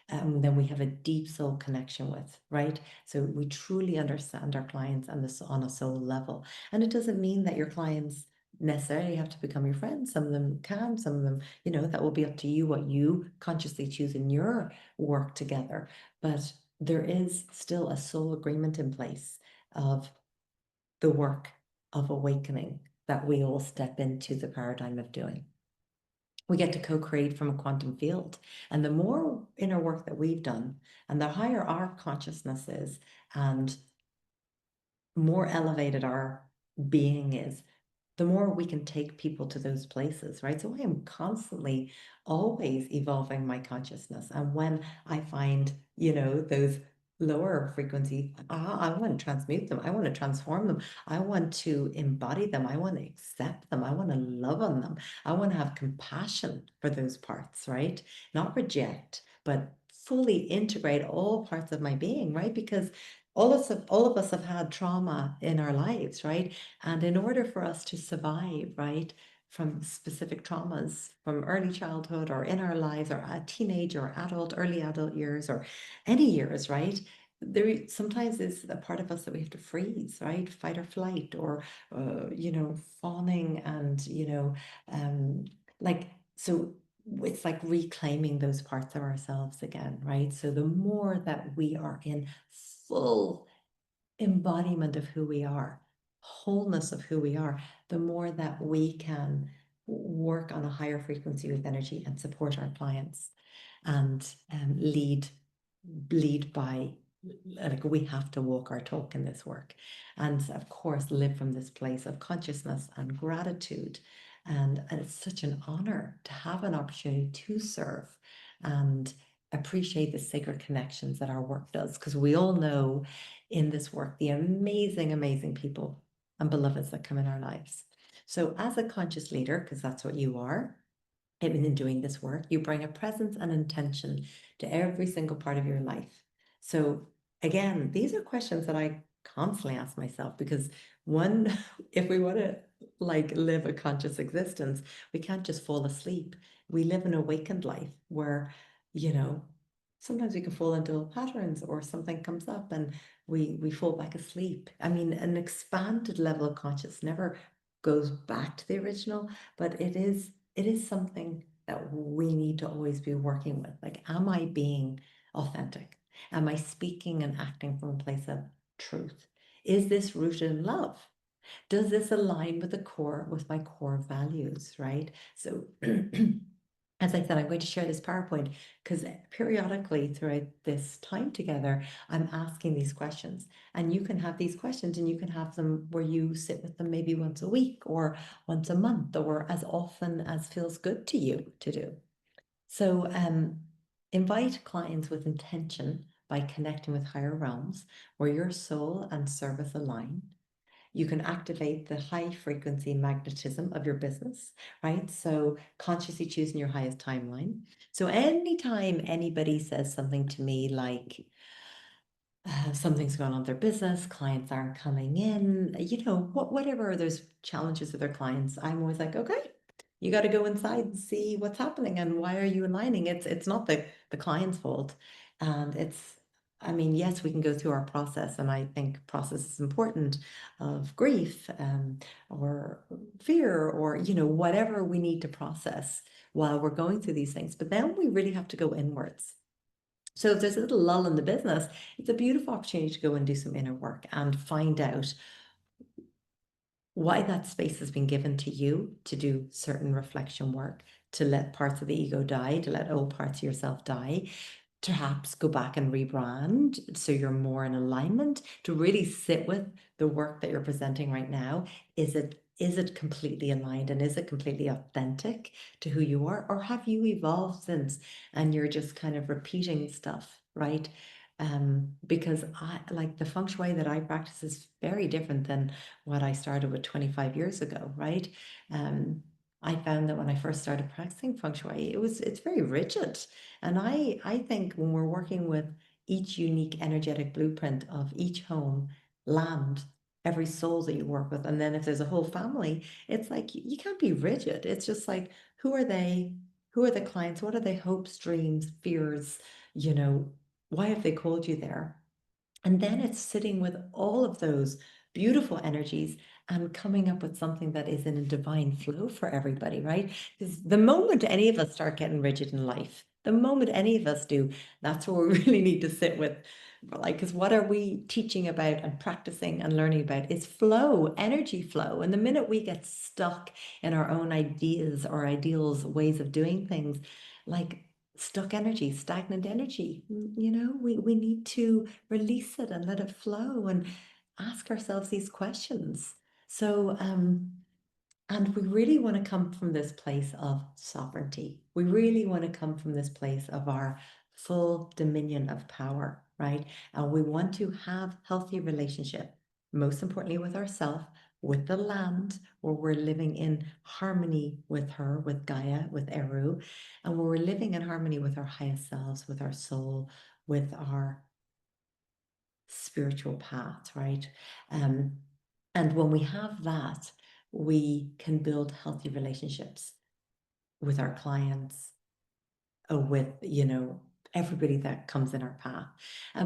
Then we have a deep soul connection with, right? So we truly understand our clients and this on a soul level. And it doesn't mean that your clients necessarily have to become your friends. Some of them can, some of them, that will be up to you, what you consciously choose in your work together. But there is still a soul agreement in place of the work of awakening that we all step into the paradigm of doing. We get to co-create from a quantum field. And the more inner work that we've done, and the higher our consciousness is, and more elevated our being is, the more we can take people to those places, right? So I am constantly always evolving my consciousness. And when I find, those lower frequency, I want to transmute them. I want to transform them. I want to embody them. I want to accept them. I want to love on them. I want to have compassion for those parts, right? Not reject, but fully integrate all parts of my being, right? Because all of us have had trauma in our lives, right? And in order for us to survive, right, from specific traumas from early childhood or in our lives or a teenage or adult, early adult years or any years, right, there sometimes is a part of us that we have to freeze, right? Fight or flight or, fawning and, so it's like reclaiming those parts of ourselves again, right? So the more that we are in full embodiment of who we are, wholeness of who we are, the more that we can work on a higher frequency with energy and support our clients and lead by, like, we have to walk our talk in this work, and of course live from this place of consciousness and gratitude. And it's such an honor to have an opportunity to serve and appreciate the sacred connections that our work does, because we all know in this work the amazing, amazing people and beloveds that come in our lives. So as a conscious leader, because that's what you are, even in doing this work, you bring a presence and intention to every single part of your life. So again, these are questions that I constantly ask myself, because one, if we want to live a conscious existence, we can't just fall asleep. We live an awakened life where, sometimes we can fall into patterns or something comes up and we fall back asleep. I mean, an expanded level of consciousness never goes back to the original, but it is something that we need to always be working with. Like, am I being authentic? Am I speaking and acting from a place of truth? Is this rooted in love? Does this align with my core values, right? So as I said, I'm going to share this PowerPoint because periodically throughout this time together, I'm asking these questions. And you can have these questions and you can have them where you sit with them maybe once a week or once a month or as often as feels good to you to do. So invite clients with intention by connecting with higher realms where your soul and service align. You can activate the high frequency magnetism of your business, right? So consciously choosing your highest timeline. So anytime anybody says something to me like, something's going on with their business, clients aren't coming in, whatever there's challenges with their clients, I'm always like, okay, you got to go inside and see what's happening and why are you aligning. It's not the client's fault. And I mean, yes, we can go through our process, and I think process is important of grief or fear or, whatever we need to process while we're going through these things. But then we really have to go inwards. So if there's a little lull in the business, it's a beautiful opportunity to go and do some inner work and find out why that space has been given to you to do certain reflection work, to let parts of the ego die, to let old parts of yourself die, to perhaps go back and rebrand so you're more in alignment, to really sit with the work that you're presenting right now. Is it completely aligned and is it completely authentic to who you are? Or have you evolved since and you're just kind of repeating stuff, right? Because I like the feng shui that I practice is very different than what I started with 25 years ago, right? I found that when I first started practicing feng shui, it's very rigid. And I think when we're working with each unique energetic blueprint of each home, land, every soul that you work with, and then if there's a whole family, it's like you can't be rigid. It's just like, who are they? Who are the clients? What are their hopes, dreams, fears? You know, why have they called you there? And then it's sitting with all of those beautiful energies and coming up with something that is in a divine flow for everybody, right? Because the moment any of us start getting rigid in life, the moment any of us do, that's what we really need to sit with. Like, because what are we teaching about and practicing and learning about is flow, energy flow. And the minute we get stuck in our own ideas or ideals, ways of doing things, like stuck energy, stagnant energy, we need to release it and let it flow and ask ourselves these questions. So, and we really want to come from this place of sovereignty. We really want to come from this place of our full dominion of power, right? And we want to have healthy relationship, most importantly with ourselves, with the land, where we're living in harmony with her, with Gaia, with Eru, and where we're living in harmony with our highest selves, with our soul, with our spiritual path, right? And when we have that, we can build healthy relationships with our clients, with, everybody that comes in our path.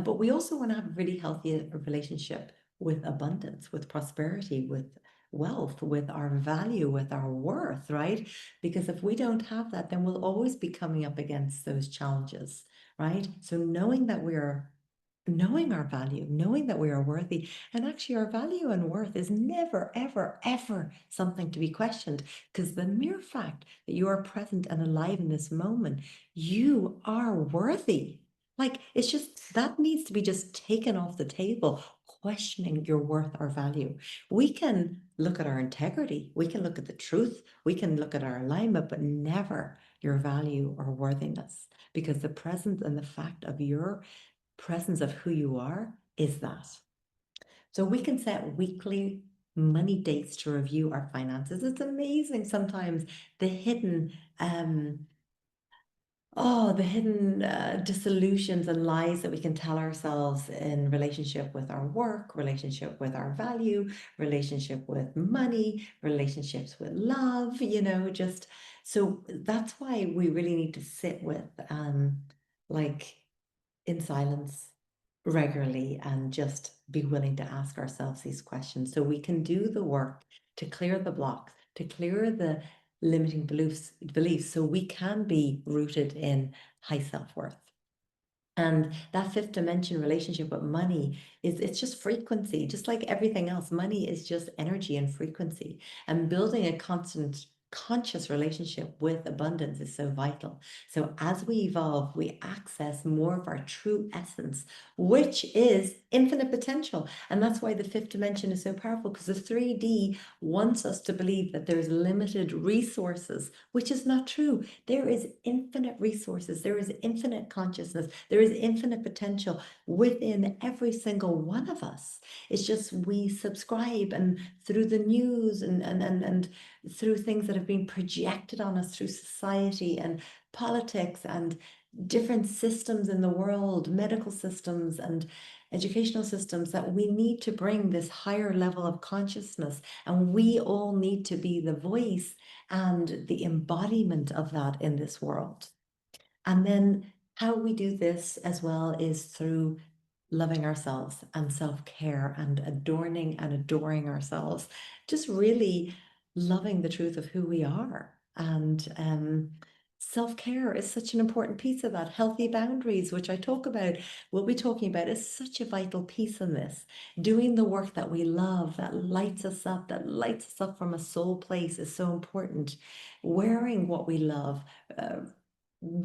But we also want to have a really healthy relationship with abundance, with prosperity, with wealth, with our value, with our worth, right? Because if we don't have that, then we'll always be coming up against those challenges, right? So knowing our value, knowing that we are worthy, and actually our value and worth is never, ever, ever something to be questioned, because the mere fact that you are present and alive in this moment, you are worthy. Like, it's just, that needs to be just taken off the table, questioning your worth or value. We can look at our integrity, we can look at the truth, we can look at our alignment, but never your value or worthiness, because the presence and the fact of your presence of who you are is that. So we can set weekly money dates to review our finances. It's amazing sometimes the hidden disillusions and lies that we can tell ourselves in relationship with our work, relationship with our value, relationship with money, relationships with love, just so that's why we really need to sit with like in silence regularly and just be willing to ask ourselves these questions so we can do the work to clear the blocks, to clear the limiting beliefs so we can be rooted in high self-worth. And that fifth dimension relationship with money it's just frequency, just like everything else. Money is just energy and frequency. And building a constant conscious relationship with abundance is so vital. So as we evolve, we access more of our true essence, which is infinite potential. And that's why the fifth dimension is so powerful, because the 3D wants us to believe that there's limited resources, which is not true. There is infinite resources, there is infinite consciousness, there is infinite potential within every single one of us. It's just we subscribe, and through the news and through things that have been projected on us through society and politics and different systems in the world, medical systems and educational systems, that we need to bring this higher level of consciousness, and we all need to be the voice and the embodiment of that in this world. And then how we do this as well is through loving ourselves and self-care and adorning and adoring ourselves, just really loving the truth of who we are. And self-care is such an important piece of that. Healthy boundaries, which I talk about, we'll be talking about, is such a vital piece in this. Doing the work that we love, that lights us up from a soul place, is so important. Wearing what we love,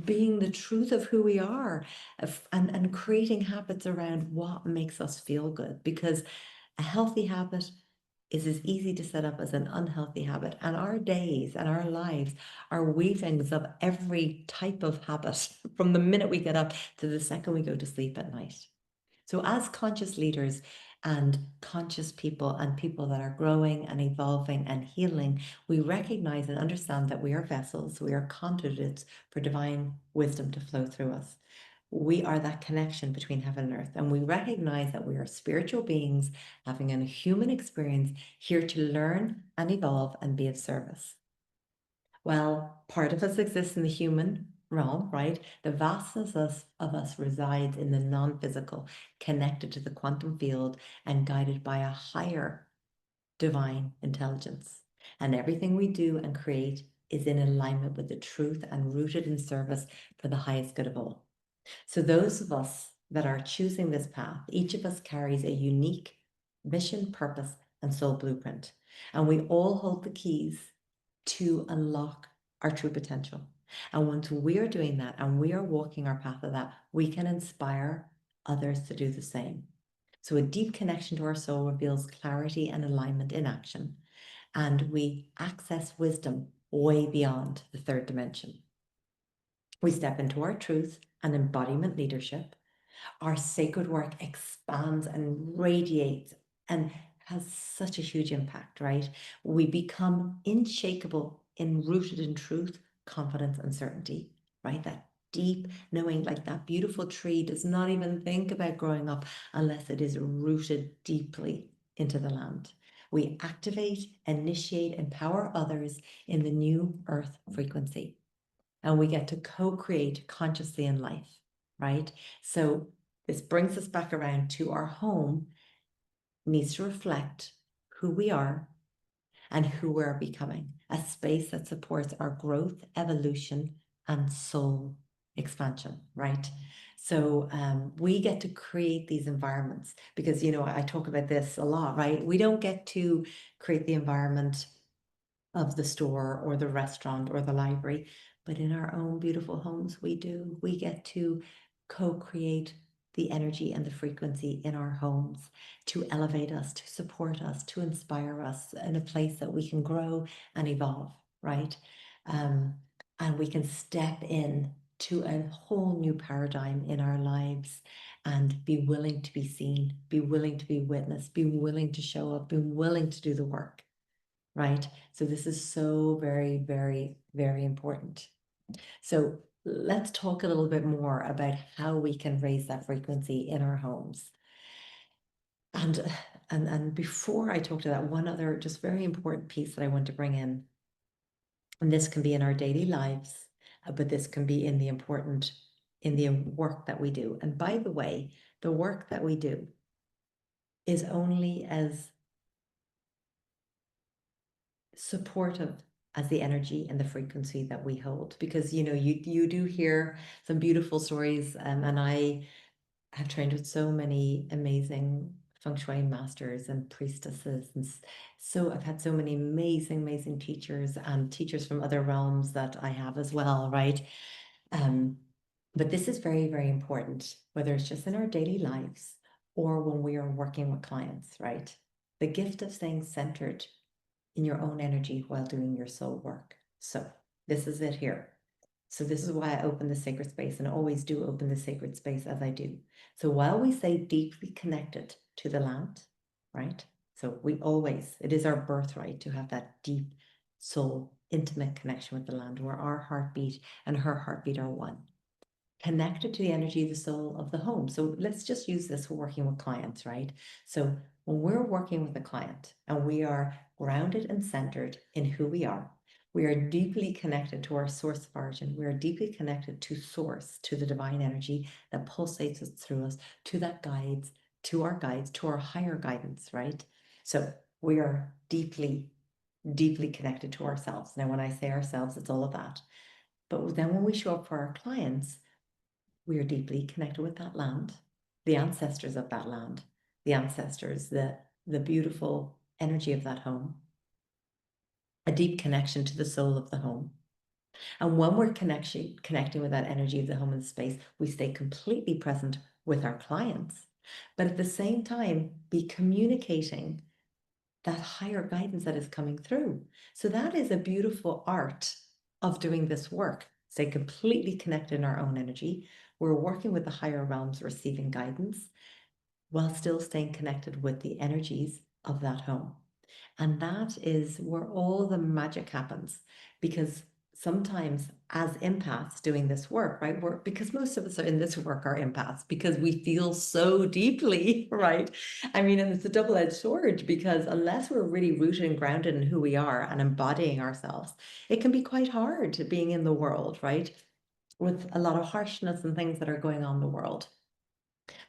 being the truth of who we are, and creating habits around what makes us feel good, because a healthy habit is as easy to set up as an unhealthy habit. And our days and our lives are weavings of every type of habit from the minute we get up to the second we go to sleep at night. So as conscious leaders, and conscious people and people that are growing and evolving and healing, we recognize and understand that we are vessels, we are conduits for divine wisdom to flow through us. We are that connection between heaven and earth, and we recognize that we are spiritual beings having a human experience here to learn and evolve and be of service. Well, part of us exists in the human realm, right? The vastness of us resides in the non-physical, connected to the quantum field and guided by a higher divine intelligence. And everything we do and create is in alignment with the truth and rooted in service for the highest good of all. So those of us that are choosing this path, each of us carries a unique mission, purpose, and soul blueprint. And we all hold the keys to unlock our true potential. And once we are doing that and we are walking our path of that, we can inspire others to do the same. So a deep connection to our soul reveals clarity and alignment in action. And we access wisdom way beyond the third dimension. We step into our truth and embodiment leadership. Our sacred work expands and radiates and has such a huge impact, right? We become unshakable and rooted in truth, confidence, and certainty, right? That deep knowing, like that beautiful tree does not even think about growing up unless it is rooted deeply into the land. We activate, initiate, empower others in the new earth frequency. And we get to co-create consciously in life, right? So this brings us back around to our home needs to reflect who we are and who we're becoming, a space that supports our growth, evolution, and soul expansion, right? So we get to create these environments because, you know, I talk about this a lot, right? We don't get to create the environment of the store or the restaurant or the library, but in our own beautiful homes, we do. We get to co-create the energy and the frequency in our homes to elevate us, to support us, to inspire us in a place that we can grow and evolve, right? And we can step in to a whole new paradigm in our lives and be willing to be seen, be willing to be witnessed, be willing to show up, be willing to do the work, right? So this is so very, very, very important. So let's talk a little bit more about how we can raise that frequency in our homes. And before I talk to that, one other just very important piece that I want to bring in, and this can be in our daily lives, but this can be in the work that we do. And by the way, the work that we do is only as supportive as the energy and the frequency that we hold, because you know you do hear some beautiful stories, and I have trained with so many amazing feng shui masters and priestesses, and so I've had so many amazing teachers and teachers from other realms that I have as well, right? But this is very important, whether it's just in our daily lives or when we are working with clients, right? The gift of staying centered in your own energy while doing your soul work. So this is it here. So this is why I open the sacred space and always do open the sacred space as I do. So while we say deeply connected to the land, right? So it is our birthright to have that deep soul, intimate connection with the land where our heartbeat and her heartbeat are one. Connected to the energy of the soul of the home. So let's just use this for working with clients, right? So when we're working with a client and we are grounded and centered in who we are deeply connected to our source of origin. We are deeply connected to source, to the divine energy that pulsates through us, to that guides, to our higher guidance, right? So we are deeply connected to ourselves. Now, when I say ourselves, it's all of that. But then when we show up for our clients, we are deeply connected with that land, the ancestors of that land, the ancestors, the beautiful energy of that home, a deep connection to the soul of the home. And when we're connecting with that energy of the home and space, we stay completely present with our clients, but at the same time, be communicating that higher guidance that is coming through. So that is a beautiful art of doing this work. Stay completely connected in our own energy. We're working with the higher realms, receiving guidance, while still staying connected with the energies of that home. And that is where all the magic happens, because sometimes as empaths doing this work, right? Because most of us are in this work are empaths because we feel so deeply, right? I mean, and it's a double-edged sword, because unless we're really rooted and grounded in who we are and embodying ourselves, it can be quite hard being in the world, right? With a lot of harshness and things that are going on in the world.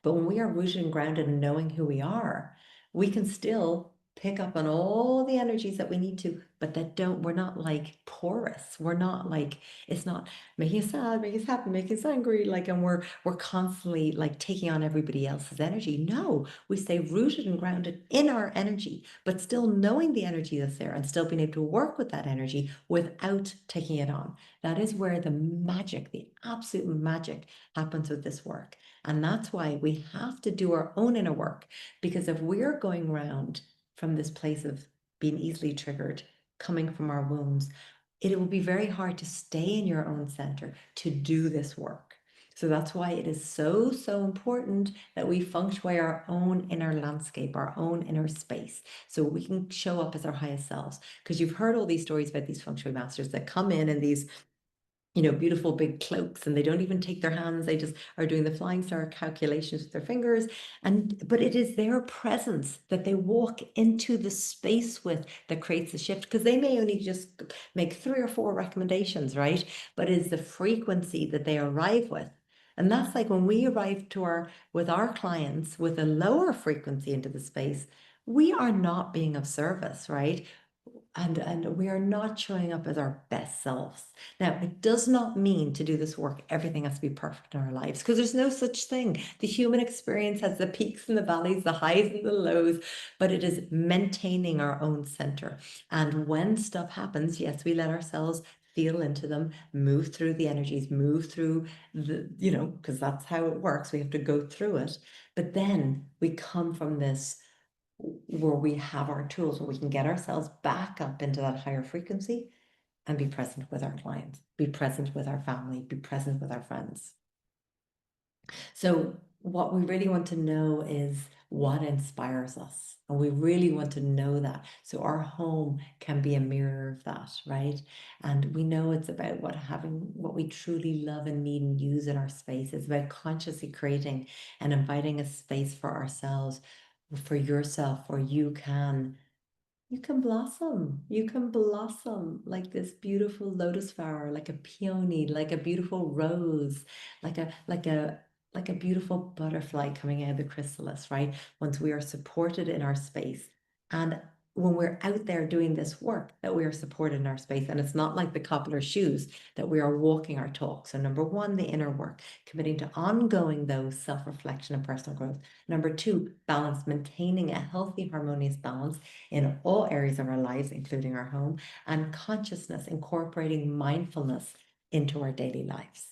But when we are rooted and grounded in knowing who we are, we can still pick up on all the energies that we need to, but we're not like porous. We're not like, it's not making us sad, making us happy, making us angry, like, and we're constantly like taking on everybody else's energy. No, we stay rooted and grounded in our energy, but still knowing the energy that's there and still being able to work with that energy without taking it on. That is where the magic, the absolute magic happens with this work. And that's why we have to do our own inner work, because if we're going around from this place of being easily triggered, coming from our wounds, it will be very hard to stay in your own center to do this work. So that's why it is so, so important that we feng shui our own inner landscape, our own inner space, so we can show up as our highest selves. Because you've heard all these stories about these feng shui masters that come in these beautiful big cloaks, and they don't even take their hands. They just are doing the flying star calculations with their fingers. But it is their presence that they walk into the space with that creates the shift, because they may only just make 3 or 4 recommendations, right? But it is the frequency that they arrive with. And that's like when we arrive with our clients with a lower frequency into the space, we are not being of service, right? And we are not showing up as our best selves. Now, it does not mean to do this work, everything has to be perfect in our lives, because there's no such thing. The human experience has the peaks and the valleys, the highs and the lows, but it is maintaining our own center. And when stuff happens, yes, we let ourselves feel into them, move through the energies, move through because that's how it works. We have to go through it. But then we come from this where we have our tools, where we can get ourselves back up into that higher frequency and be present with our clients, be present with our family, be present with our friends. So what we really want to know is what inspires us. And we really want to know that. So our home can be a mirror of that, right? And we know it's about having what we truly love and need and use in our space. It's about consciously creating and inviting a space for ourselves, for yourself, where you can blossom. You can blossom like this beautiful lotus flower, like a peony, like a beautiful rose, like a beautiful butterfly coming out of the chrysalis, right? Once we are supported in our space. And when we're out there doing this work, that we are supported in our space. And it's not like the cobbler's shoes, that we are walking our talk. So number 1, the inner work, committing to ongoing those self-reflection and personal growth. Number 2, balance, maintaining a healthy, harmonious balance in all areas of our lives, including our home, and consciousness, incorporating mindfulness into our daily lives.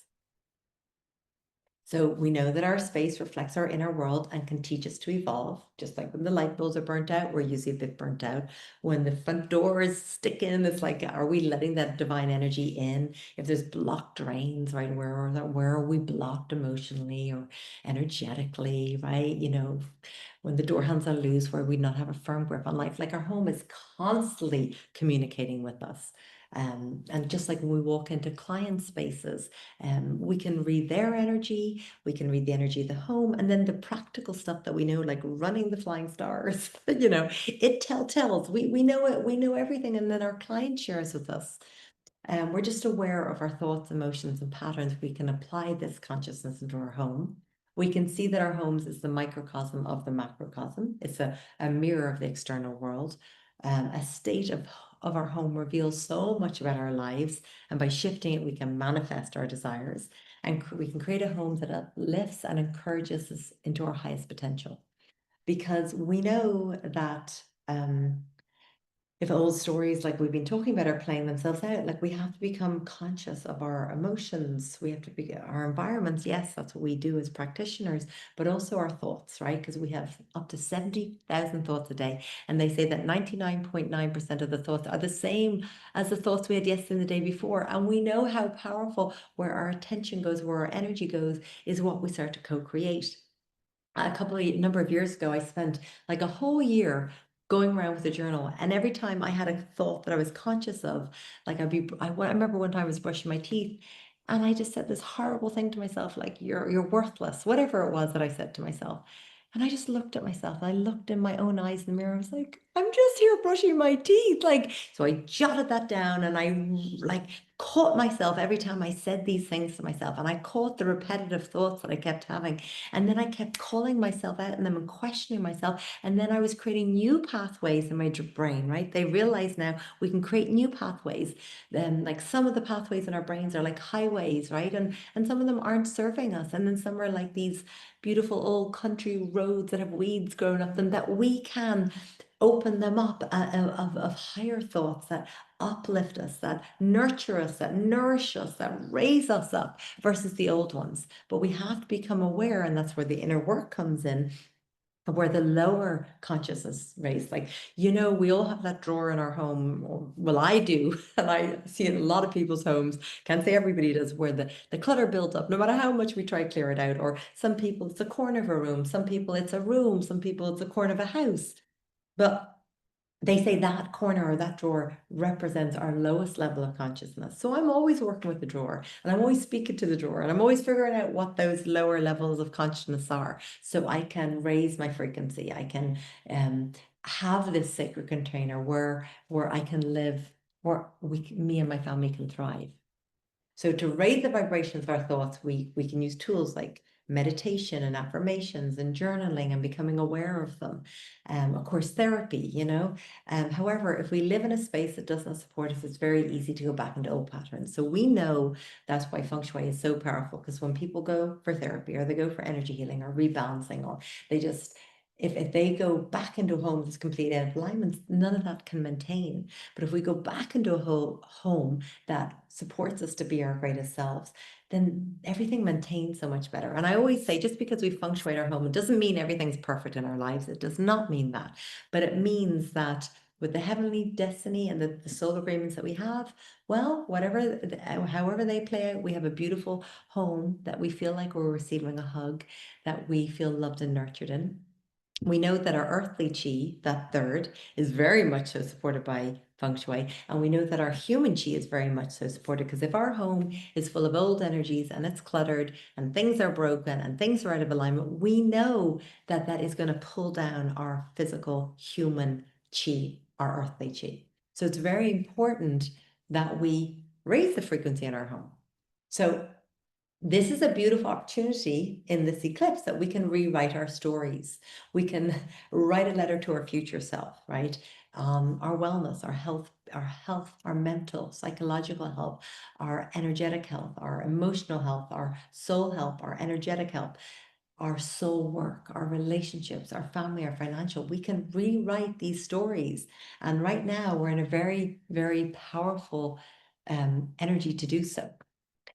So we know that our space reflects our inner world and can teach us to evolve. Just like when the light bulbs are burnt out, we're usually a bit burnt out. When the front doors stick in, it's like, are we letting that divine energy in? If there's blocked drains, right, where are we blocked emotionally or energetically, right? When the door hands are loose, where we not have a firm grip on life, like our home is constantly communicating with us. And just like when we walk into client spaces, we can read their energy, we can read the energy of the home, and then the practical stuff that we know, like running the flying stars, it tells. We know it, we know everything, and then our client shares with us. We're just aware of our thoughts, emotions, and patterns. We can apply this consciousness into our home. We can see that our homes is the microcosm of the macrocosm. It's a mirror of the external world. A state of our home reveals so much about our lives, and by shifting it, we can manifest our desires, and we can create a home that uplifts and encourages us into our highest potential. Because we know that if old stories like we've been talking about are playing themselves out, like we have to become conscious of our emotions. We have to be our environments. Yes, that's what we do as practitioners, but also our thoughts, right? Because we have up to 70,000 thoughts a day. And they say that 99.9% of the thoughts are the same as the thoughts we had yesterday and the day before. And we know how powerful where our attention goes, where our energy goes, is what we start to co-create. number of years ago, I spent like a whole year going around with a journal, and every time I had a thought that I was conscious of, like I remember one time I was brushing my teeth, and I just said this horrible thing to myself, like you're worthless, whatever it was that I said to myself. And I just looked at myself, and I looked in my own eyes in the mirror. I was like, I'm just here brushing my teeth. Like, so I jotted that down, and I like caught myself every time I said these things to myself, and I caught the repetitive thoughts that I kept having. And then I kept calling myself out in them and questioning myself. And then I was creating new pathways in my brain, right? They realize now we can create new pathways. Then, like some of the pathways in our brains are like highways, right? And some of them aren't serving us. And then some are like these beautiful old country roads that have weeds growing up them, that we can open them up of higher thoughts that uplift us, that nurture us, that nourish us, that raise us up, versus the old ones. But we have to become aware, and that's where the inner work comes in, where the lower consciousness raised. Like, we all have that drawer in our home, or, well, I do, and I see in a lot of people's homes, can't say everybody does, where the clutter builds up, no matter how much we try to clear it out. Or some people, it's a corner of a room, some people it's a room, some people it's a corner of a house. But they say that corner or that drawer represents our lowest level of consciousness. So I'm always working with the drawer, and I'm always speaking to the drawer, and I'm always figuring out what those lower levels of consciousness are, so I can raise my frequency. I can have this sacred container where I can live, where me and my family can thrive. So to raise the vibrations of our thoughts, we can use tools like meditation and affirmations and journaling and becoming aware of them. Of course, therapy, However, if we live in a space that does not support us, it's very easy to go back into old patterns. So we know that's why Feng Shui is so powerful, because when people go for therapy, or they go for energy healing or rebalancing, or they just, if they go back into a home that's completely out of alignment, none of that can maintain. But if we go back into a whole home that supports us to be our greatest selves, then everything maintains so much better. And I always say, just because we feng shui our home, it doesn't mean everything's perfect in our lives. It does not mean that. But it means that with the heavenly destiny and the soul agreements that we have, well, however they play out, we have a beautiful home that we feel like we're receiving a hug, that we feel loved and nurtured in. We know that our earthly chi, that third, is very much so supported by feng shui. And we know that our human chi is very much so supported, because if our home is full of old energies and it's cluttered and things are broken and things are out of alignment, we know that that is going to pull down our physical human chi, our earthly chi. So it's very important that we raise the frequency in our home. So this is a beautiful opportunity in this eclipse that we can rewrite our stories. We can write a letter to our future self, right? Our wellness, our health, our mental, psychological health, our energetic health, our emotional health, our soul health, our energetic health, our soul work, our relationships, our family, our financial. We can rewrite these stories. And right now we're in a very, very powerful energy to do so.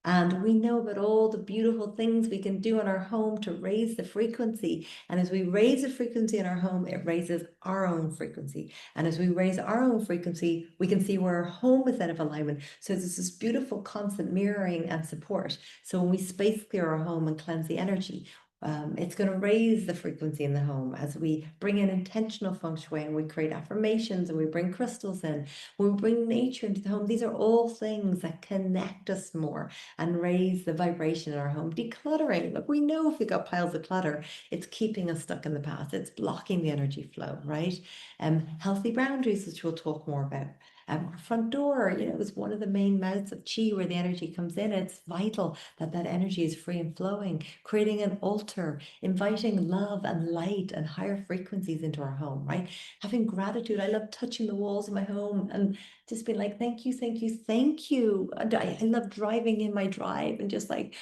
And we know about all the beautiful things we can do in our home to raise the frequency. And as we raise the frequency in our home, it raises our own frequency. And as we raise our own frequency, we can see where our home is out of alignment. So there's this beautiful constant mirroring and support. So when we space clear our home and cleanse the energy, it's going to raise the frequency in the home as we bring in intentional feng shui, and we create affirmations, and we bring crystals in. When we bring nature into the home, these are all things that connect us more and raise the vibration in our home. Decluttering. Look, we know if we got piles of clutter, it's keeping us stuck in the past. It's blocking the energy flow, right? Healthy boundaries, which we'll talk more about. Our front door, is one of the main mouths of chi where the energy comes in. It's vital that that energy is free and flowing. Creating an altar, inviting love and light and higher frequencies into our home, right? Having gratitude. I love touching the walls of my home and just being like, thank you, thank you, thank you. And I love driving in my drive and just like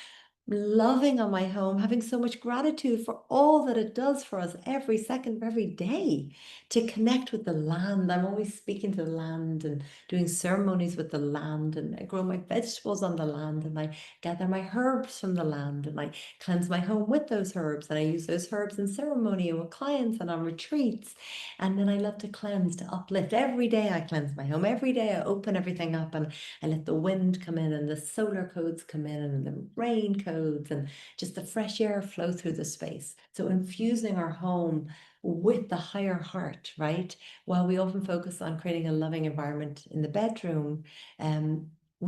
loving on my home, having so much gratitude for all that it does for us every second of every day, to connect with the land. I'm always speaking to the land and doing ceremonies with the land, and I grow my vegetables on the land, and I gather my herbs from the land, and I cleanse my home with those herbs, and I use those herbs in ceremony and with clients and on retreats. And then I love to cleanse, to uplift. Every day I cleanse my home. Every day I open everything up, and I let the wind come in, and the solar codes come in, and the rain codes codes, and just the fresh air flow through the space. So infusing our home with the higher heart, right? While we often focus on creating a loving environment in the bedroom,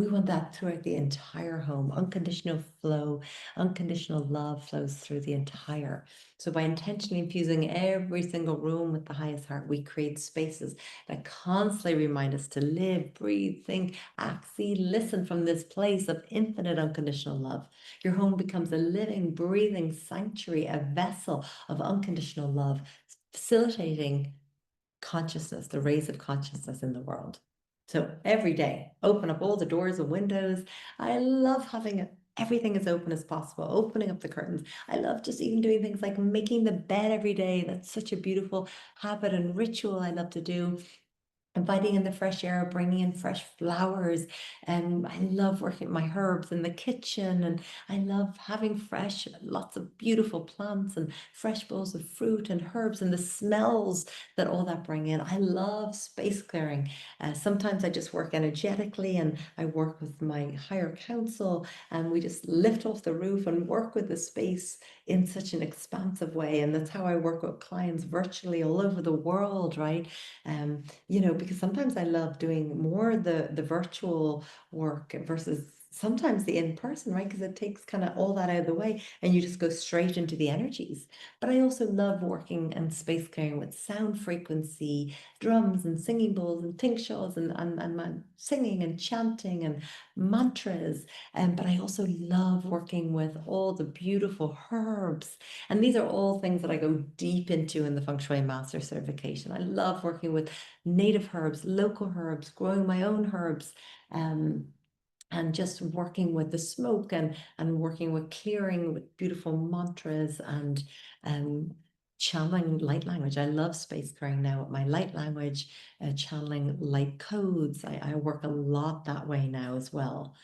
we want that throughout the entire home. Unconditional flow, unconditional love flows through the entire. So by intentionally infusing every single room with the highest heart, we create spaces that constantly remind us to live, breathe, think, act, see, listen from this place of infinite unconditional love. Your home becomes a living, breathing sanctuary, a vessel of unconditional love, facilitating consciousness, the rays of consciousness in the world. So every day, open up all the doors and windows. I love having everything as open as possible, opening up the curtains. I love just even doing things like making the bed every day. That's such a beautiful habit and ritual I love to do. Inviting in the fresh air, bringing in fresh flowers. And I love working with my herbs in the kitchen. And I love having fresh, lots of beautiful plants and fresh bowls of fruit and herbs and the smells that all that bring in. I love space clearing. Sometimes I just work energetically and I work with my higher council and we just lift off the roof and work with the space in such an expansive way. And that's how I work with clients virtually all over the world, right? Because sometimes I love doing more the virtual work versus sometimes the in-person, right? Because it takes kind of all that out of the way and you just go straight into the energies. But I also love working and space clearing with sound frequency, drums and singing bowls and tingshaws and singing and chanting and mantras. But I also love working with all the beautiful herbs. And these are all things that I go deep into in the Feng Shui Master Certification. I love working with native herbs, local herbs, growing my own herbs, and just working with the smoke and working with clearing with beautiful mantras and channeling light language. I love space clearing now with my light language, channeling light codes. I work a lot that way now as well,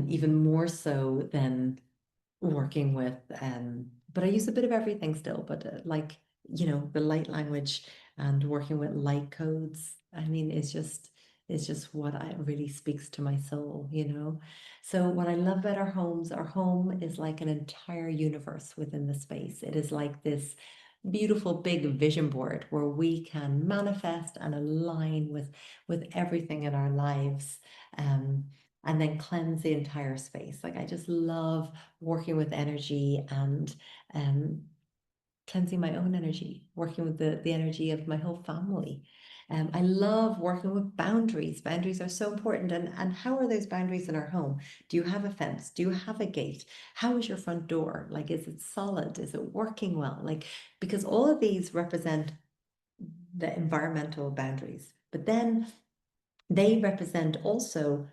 even more so than working with, but I use a bit of everything still, but the light language and working with light codes, I mean, it's just what I really speaks to my soul. So what I love about our home is like an entire universe within the space. It is like this beautiful big vision board where we can manifest and align with everything in our lives. And then cleanse the entire space. Like I just love working with energy and cleansing my own energy, working with the energy of my whole family. I love working with boundaries. Boundaries are so important. And how are those boundaries in our home? Do you have a fence? Do you have a gate? How is your front door? Like, is it solid? Is it working well? Like, because all of these represent the environmental boundaries, but then they represent also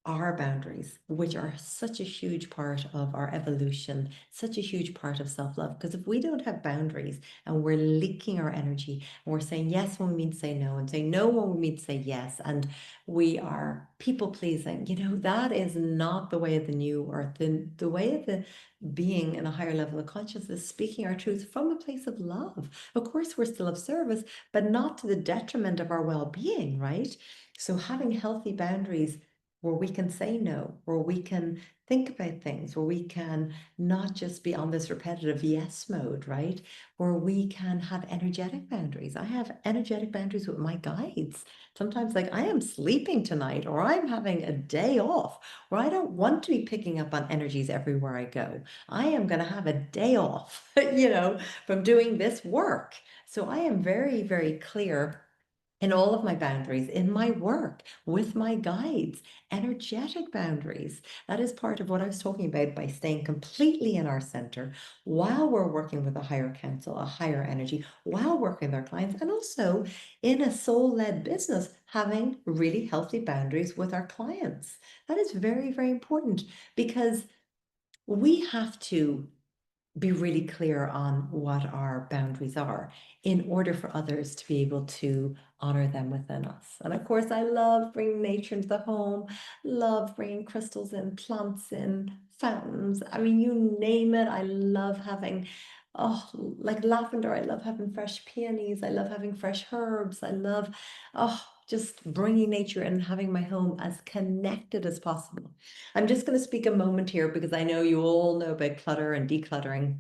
our boundaries, which are such a huge part of our evolution, such a huge part of self-love. Because if we don't have boundaries and we're leaking our energy and we're saying yes when we mean to say no and saying no when we mean to say yes, and we are people pleasing, that is not the way of the new earth. The way of the being in a higher level of consciousness, speaking our truth from a place of love. Of course, we're still of service, but not to the detriment of our well-being, right? So having healthy boundaries where we can say no, where we can think about things, where we can not just be on this repetitive yes mode, right? Where we can have energetic boundaries. I have energetic boundaries with my guides. Sometimes, like, I am sleeping tonight, or I'm having a day off, or I don't want to be picking up on energies everywhere I go. I am going to have a day off, from doing this work. So I am very, very clear in all of my boundaries, in my work, with my guides, energetic boundaries. That is part of what I was talking about by staying completely in our center while we're working with a higher council, a higher energy, while working with our clients, and also in a soul-led business, having really healthy boundaries with our clients. That is very, very important because we have to be really clear on what our boundaries are in order for others to be able to honor them within us. And of course, I love bringing nature into the home, love bringing crystals in, plants in, fountains. I mean, you name it. I love having, like lavender. I love having fresh peonies. I love having fresh herbs. I love, just bringing nature and having my home as connected as possible. I'm just going to speak a moment here because I know you all know about clutter and decluttering.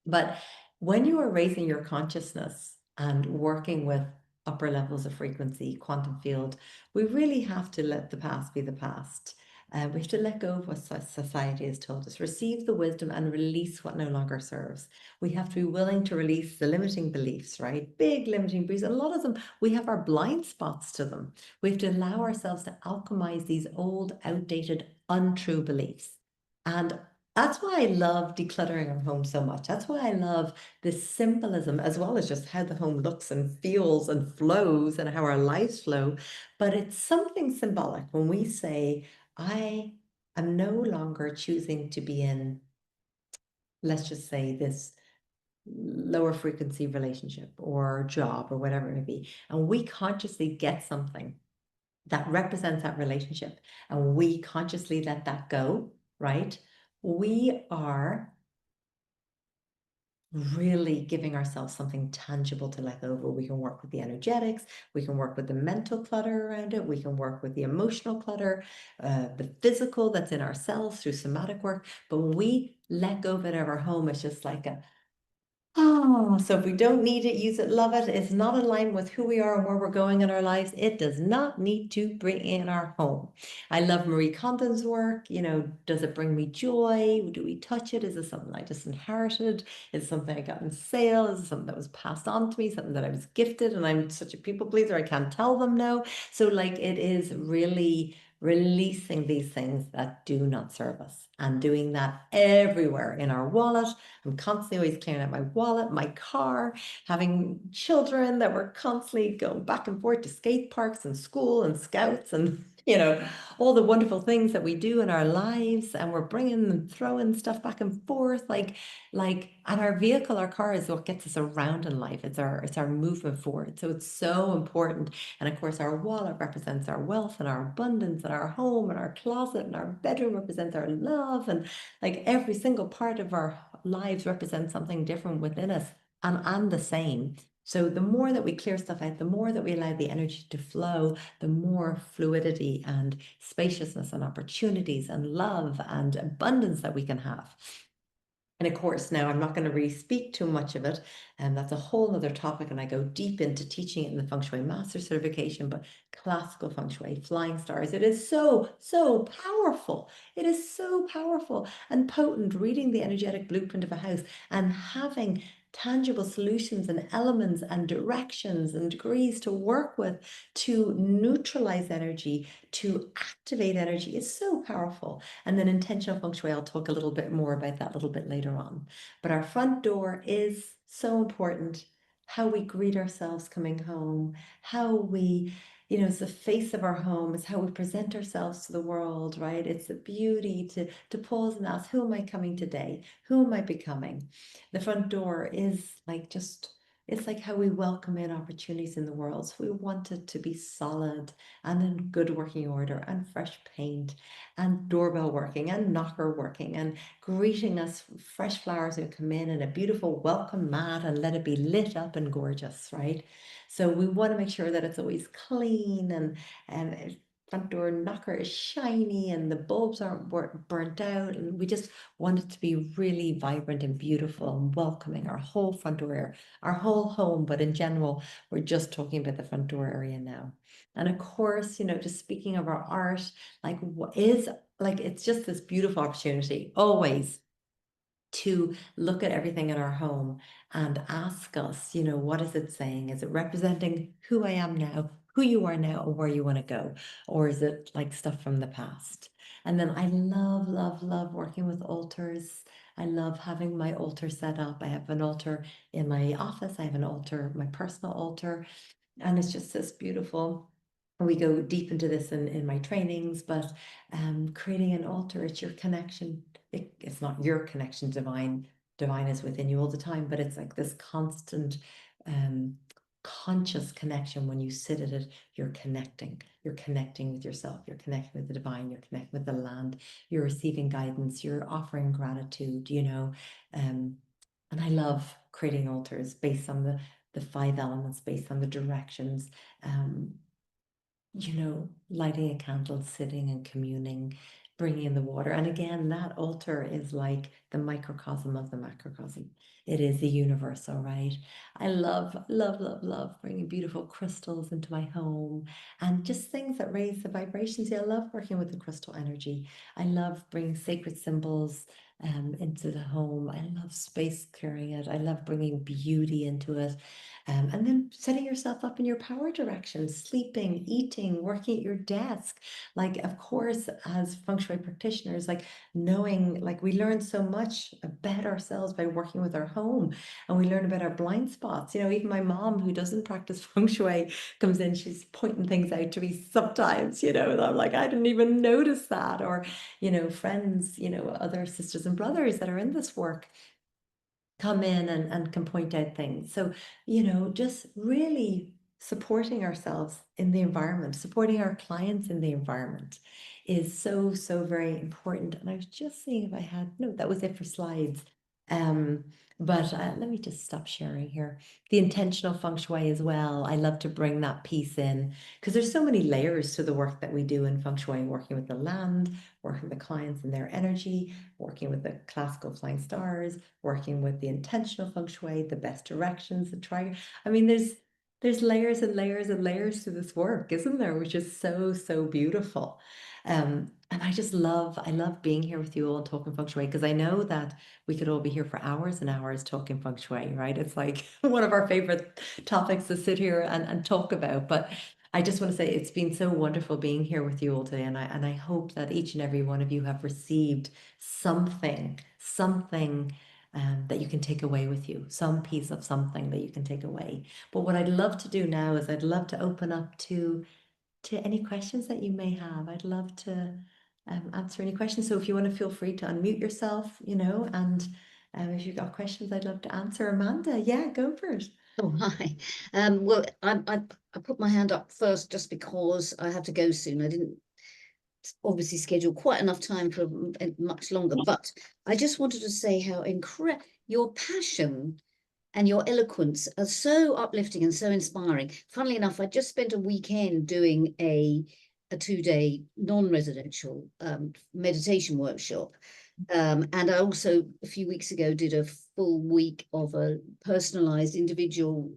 But when you are raising your consciousness and working with upper levels of frequency, quantum field, we really have to let the past be the past. We have to let go of what society has told us, receive the wisdom and release what no longer serves. We have to be willing to release the limiting beliefs, right? Big limiting beliefs. A lot of them, we have our blind spots to them. We have to allow ourselves to alchemize these old, outdated, untrue beliefs. And that's why I love decluttering our home so much. That's why I love this symbolism, as well as just how the home looks and feels and flows and how our lives flow. But it's something symbolic when we say, I am no longer choosing to be in, let's just say, this lower frequency relationship or job or whatever it may be. And we consciously get something that represents that relationship and we consciously let that go, right? We are really giving ourselves something tangible to let go of. We can work with the energetics, we can work with the mental clutter around it, we can work with the emotional clutter, the physical that's in ourselves through somatic work. But when we let go of it of our home, it's just like a, oh, so if we don't need it, use it, love it. It's not in line with who we are and where we're going in our lives. It does not need to bring in our home. I love Marie Kondo's work. You know, does it bring me joy? Do we touch it? Is it something I just inherited? Is it something I got in sale? Is it something that was passed on to me? Something that I was gifted? And I'm such a people pleaser, I can't tell them no. So like it is really releasing these things that do not serve us and doing that everywhere in our wallet. I'm constantly always clearing out my wallet, my car, having children that were constantly going back and forth to skate parks and school and scouts and, you know, all the wonderful things that we do in our lives. And we're bringing and throwing stuff back and forth. And our vehicle, our car is what gets us around in life. It's our movement forward. So it's so important. And of course, our wallet represents our wealth and our abundance, and our home and our closet and our bedroom represents our love. And like every single part of our lives represents something different within us and the same. So the more that we clear stuff out, the more that we allow the energy to flow, the more fluidity and spaciousness and opportunities and love and abundance that we can have. And of course, now I'm not going to really speak too much of it, and that's a whole other topic. And I go deep into teaching it in the Feng Shui Master Certification, but classical Feng Shui, flying stars, it is so, so powerful. It is so powerful and potent, reading the energetic blueprint of a house and having tangible solutions and elements and directions and degrees to work with to neutralize energy, to activate energy is so powerful. And then intentional feng shui, I'll talk a little bit more about that a little bit later on. But our front door is so important. How we greet ourselves coming home, how we, you know, it's the face of our home, it's how we present ourselves to the world, right? It's the beauty to pause and ask, who am I coming today? Who am I becoming? The front door is like just, it's like how we welcome in opportunities in the world. So we want it to be solid and in good working order and fresh paint and doorbell working and knocker working and greeting us fresh flowers who come in and a beautiful welcome mat and let it be lit up and gorgeous, right? So we want to make sure that it's always clean and front door knocker is shiny and the bulbs aren't burnt out, and we just want it to be really vibrant and beautiful and welcoming, our whole front door area, our whole home. But in general, we're just talking about the front door area now. And of course, you know, just speaking of our art, like what is, like, it's just this beautiful opportunity always to look at everything in our home and ask us, you know, what is it saying? Is it representing who I am now, who you are now, or where you want to go? Or is it like stuff from the past? And then I love, love, love working with altars. I love having my altar set up. I have an altar in my office. I have an altar, my personal altar, and it's just this beautiful. We go deep into this in my trainings, but creating an altar, it's your connection. It's not your connection to divine. Divine is within you all the time, but it's like this constant conscious connection. When you sit at it, you're connecting. You're connecting with yourself. You're connecting with the divine. You're connecting with the land. You're receiving guidance. You're offering gratitude, you know. And I love creating altars based on the 5 elements, based on the directions. you know, lighting a candle, sitting and communing, bringing in the water. And again, that altar is like the microcosm of the macrocosm. It is the universe, all right? I love, love, love, love bringing beautiful crystals into my home and just things that raise the vibrations. Yeah, I love working with the crystal energy. I love bringing sacred symbols into the home. I love space clearing it. I love bringing beauty into it. And then setting yourself up in your power direction, sleeping, eating, working at your desk. Like, of course, as feng shui practitioners, like knowing, like we learn so much about ourselves by working with our home, and we learn about our blind spots. You know, even my mom, who doesn't practice feng shui, comes in, she's pointing things out to me sometimes, you know, and I'm like, I didn't even notice that. Or, you know, friends, you know, other sisters and brothers that are in this work come in and can point out things. So, you know, just really supporting ourselves in the environment, supporting our clients in the environment is so, so very important. And I was just seeing if I had, no, that was it for slides. Um, but let me just stop sharing here. The intentional feng shui as well. I love to bring that piece in because there's so many layers to the work that we do in feng shui, working with the land, working with the clients and their energy, working with the classical flying stars, working with the intentional feng shui, the best directions, the triangle. I mean, there's layers and layers and layers to this work, isn't there? Which is so, so beautiful. And I love being here with you all talking feng shui because I know that we could all be here for hours and hours talking feng shui, right? It's like one of our favorite topics to sit here and talk about. But I just want to say it's been so wonderful being here with you all today. And I hope that each and every one of you have received something that you can take away with you, some piece of something that you can take away. But what I'd love to do now is I'd love to open up to any questions that you may have. I'd love to answer any questions. So if you want to feel free to unmute yourself, you know, and if you've got questions, I'd love to answer. Amanda, yeah, go for it. Oh, hi. Well, I put my hand up first just because I have to go soon. I didn't obviously schedule quite enough time for much longer, but I just wanted to say how incredible your passion and your eloquence are so uplifting and so inspiring. Funnily enough, I just spent a weekend doing a 2-day non-residential meditation workshop. And I also, a few weeks ago, did a full week of a personalized individual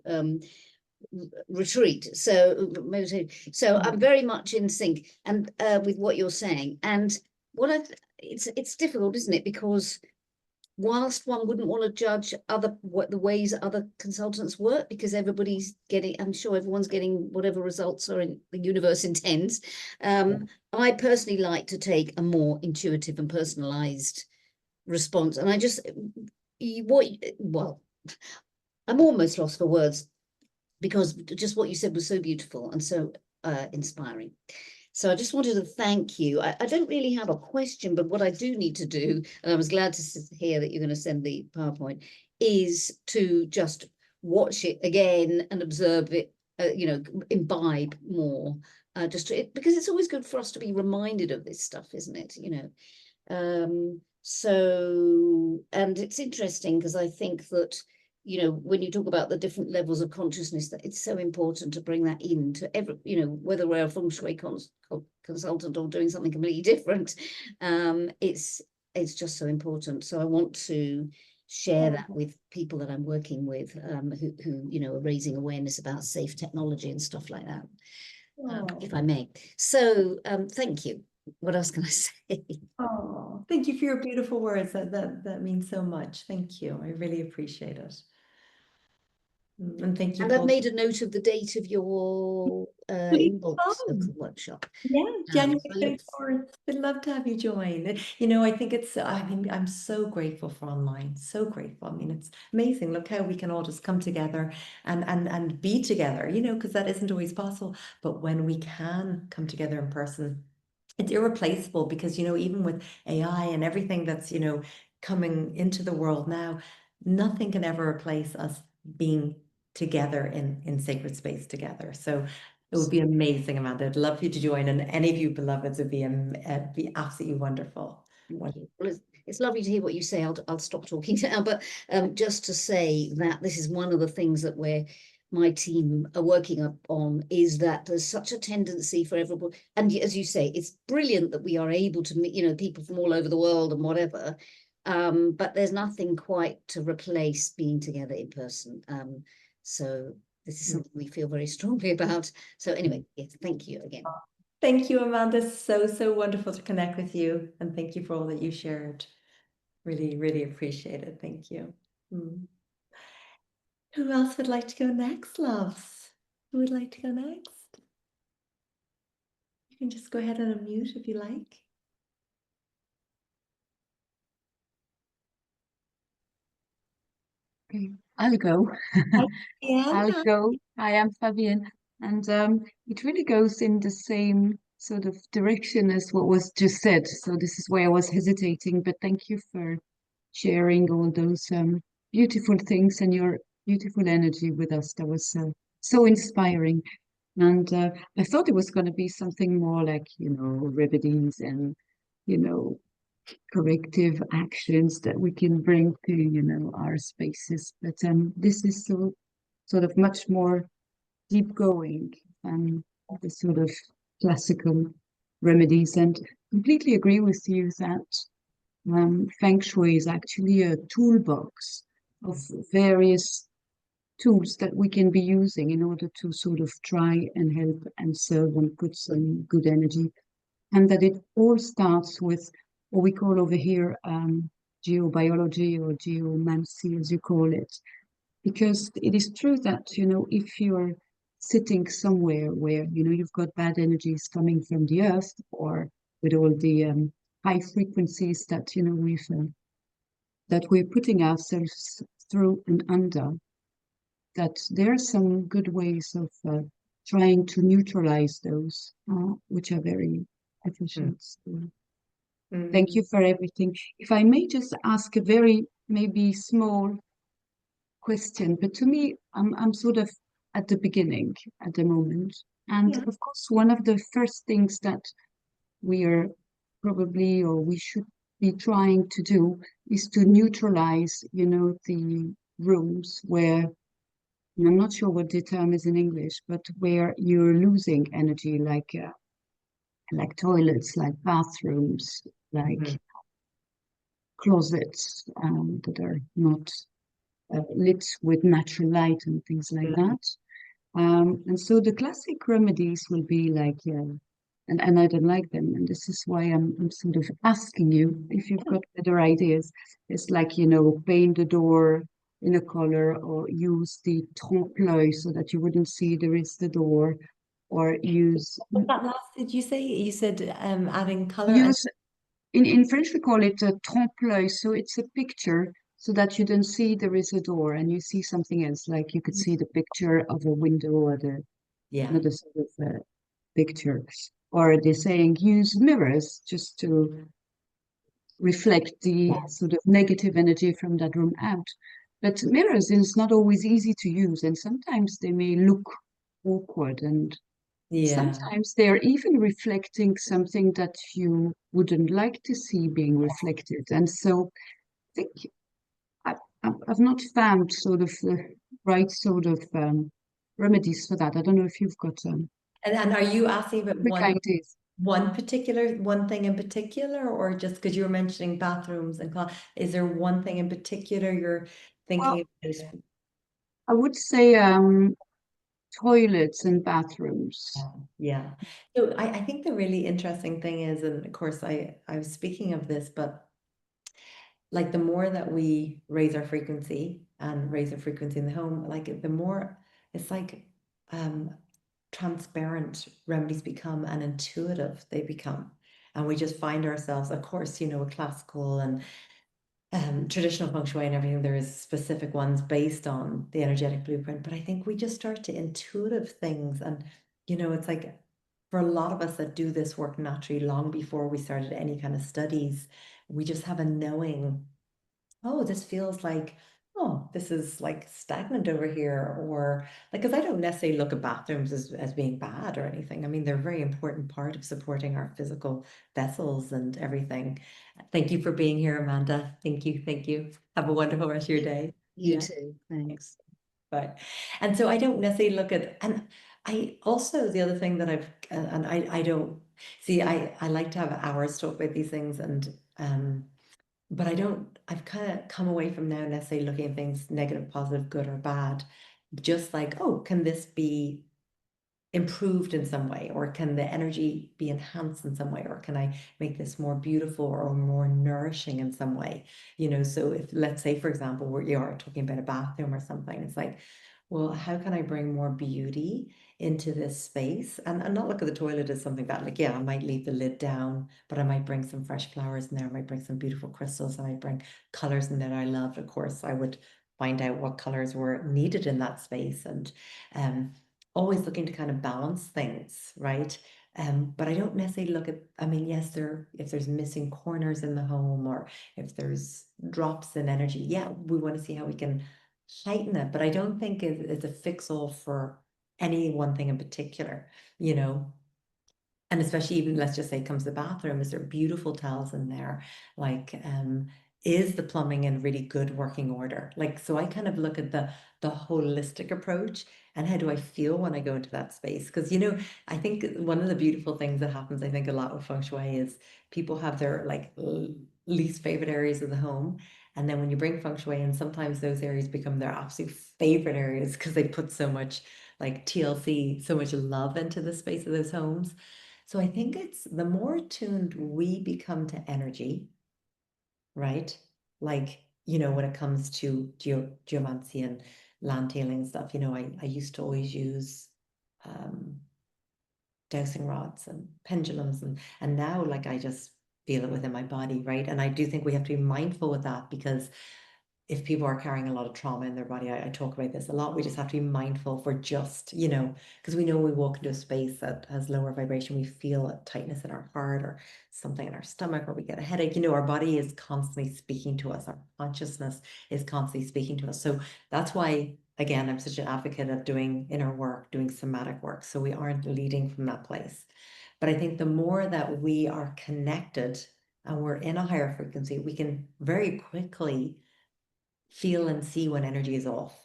retreat. So meditation. So I'm very much in sync and with what you're saying. And it's difficult, isn't it? Because whilst one wouldn't want to judge the ways other consultants work, because everybody's getting, I'm sure everyone's getting whatever results are in the universe intends. I personally like to take a more intuitive and personalized response. And I just, well, I'm almost lost for words because just what you said was so beautiful and so inspiring. So I just wanted to thank you. I don't really have a question, but what I do need to do, and I was glad to hear that you're going to send the PowerPoint, is to just watch it again and observe it, you know, imbibe more, because it's always good for us to be reminded of this stuff, isn't it? You know, so, and it's interesting because I think that, you know, when you talk about the different levels of consciousness, that it's so important to bring that into every, you know, whether we're a feng shui consultant or doing something completely different, it's just so important. So I want to share that with people that I'm working with, who you know, are raising awareness about safe technology and stuff like that, if I may. So thank you. What else can I say? Oh, thank you for your beautiful words. That means so much. Thank you. I really appreciate it. And thank you, And I've Paul. made a note of the date of your inbox of the workshop. Yeah, January So look, 24th. We'd love to have you join. You know, I think it's, I mean, I'm so grateful for online, so grateful. I mean, it's amazing. Look how we can all just come together and be together, you know, because that isn't always possible. But when we can come together in person, it's irreplaceable because, you know, even with AI and everything that's, you know, coming into the world now, nothing can ever replace us being together in sacred space together. So it would be amazing, Amanda. I'd love for you to join, and any of you beloveds would be absolutely wonderful. Wonderful. well, it's lovely to hear what you say. I'll stop talking now, but just to say that this is one of the things that my team are working up on is that there's such a tendency for everybody, and as you say, it's brilliant that we are able to meet, you know, people from all over the world and whatever, but there's nothing quite to replace being together in person. So this is something we feel very strongly about. So anyway, yes, thank you again. Thank you, Amanda. So wonderful to connect with you. And thank you for all that you shared. Really, really appreciate it. Thank you. Who else would like to go next, loves? Who would like to go next? You can just go ahead and unmute if you like. Okay, I'll go. I'll Yeah. go. I am Fabienne, and it really goes in the same sort of direction as what was just said. So this is why I was hesitating, but thank you for sharing all those beautiful things and your beautiful energy with us. That was so inspiring. And I thought it was going to be something more like, you know, remedies and, you know, corrective actions that we can bring to, you know, our spaces. But this is so sort of much more deep going than the sort of classical remedies. And completely agree with you that Feng Shui is actually a toolbox of various tools that we can be using in order to sort of try and help and serve and put some good energy. And that it all starts with what we call over here geobiology or geomancy, as you call it. Because it is true that, you know, if you're sitting somewhere where, you know, you've got bad energies coming from the earth, or with all the high frequencies that, you know, that we're putting ourselves through and under, that there are some good ways of trying to neutralize those, which are very efficient. So thank you for everything. If I may just ask a very maybe small question, but to me, I'm sort of at the beginning at the moment. And of course, one of the first things that we are probably, or we should be trying to do, is to neutralize, you know, the rooms where, and I'm not sure what the term is in English, but where you're losing energy, like toilets, like bathrooms, like closets that are not lit with natural light and things like that. And so the classic remedies will be like, and I don't like them. And this is why I'm sort of asking you if you've got better ideas. It's like, you know, paint the door in a color, or use the trompe-l'œil so that you wouldn't see there is the door, or use What that last did you say? You said adding color. use in French we call it a trompe-l'œil. So it's a picture so that you don't see there is a door and you see something else. Like you could see the picture of a window or another sort of picture. Or they're saying use mirrors just to reflect the sort of negative energy from that room out. But mirrors is not always easy to use, and sometimes they may look awkward, and sometimes they're even reflecting something that you wouldn't like to see being reflected. And so I think I've not found sort of the right sort of remedies for that. I don't know if you've got And are you asking about quick ideas. one thing in particular, or just because you were mentioning bathrooms and is there one thing in particular you're thinking about? I would say toilets and bathrooms. Yeah. So I think the really interesting thing is, and of course I was speaking of this, but like the more that we raise our frequency and raise our frequency in the home, like the more it's like transparent remedies become and intuitive they become. And we just find ourselves, of course, you know, a classical and traditional feng shui and everything, there is specific ones based on the energetic blueprint, but I think we just start to intuitive things. And, you know, it's like for a lot of us that do this work naturally long before we started any kind of studies, we just have a knowing, oh, this feels like, oh, this is like stagnant over here, or like, because I don't necessarily look at bathrooms as being bad or anything. I mean, they're a very important part of supporting our physical vessels and everything. Thank you for being here, Amanda. Thank you. Thank you. Have a wonderful rest of your day. You too. Thanks. Bye. Right. And so I don't necessarily look at, and I also, the other thing that and I don't, see, I like to have hours to talk about these things, but I've kind of come away from now necessarily looking at things negative, positive, good or bad, just like, oh, can this be improved in some way, or can the energy be enhanced in some way, or can I make this more beautiful or more nourishing in some way? So if, let's say, for example, where you are talking about a bathroom or something, it's like, well, how can I bring more beauty into this space? And not look at the toilet as something that, like, yeah, I might leave the lid down, but I might bring some fresh flowers in there, I might bring some beautiful crystals, and I bring colors in there I love. Of course, I would find out what colors were needed in that space, and always looking to kind of balance things, right? But I don't necessarily look at, I mean, yes, if there's missing corners in the home, or if there's drops in energy, yeah, we want to see how we can heighten it. But I don't think it's a fix-all for any one thing in particular, and especially, even, let's just say, it comes to the bathroom, is there beautiful towels in there? Like, is the plumbing in really good working order? Like, so I kind of look at the holistic approach, and how do I feel when I go into that space? Because, I think one of the beautiful things that happens, I think, a lot with Feng Shui is people have their, like, least favorite areas of the home. And then when you bring Feng Shui in, sometimes those areas become their absolute favorite areas, because they put so much, like, TLC, so much love into the space of those homes. So I think it's the more tuned we become to energy, right? Like, when it comes to geomancy and land healing and stuff, I used to always use dowsing rods and pendulums, and now, like, I just feel it within my body, right? And I do think we have to be mindful with that, because if people are carrying a lot of trauma in their body, I talk about this a lot, we just have to be mindful for just, because we know we walk into a space that has lower vibration, we feel a tightness in our heart, or something in our stomach, or we get a headache. Our body is constantly speaking to us, our consciousness is constantly speaking to us. So that's why, again, I'm such an advocate of doing inner work, doing somatic work, so we aren't leading from that place. But I think the more that we are connected and we're in a higher frequency, we can very quickly feel and see when energy is off,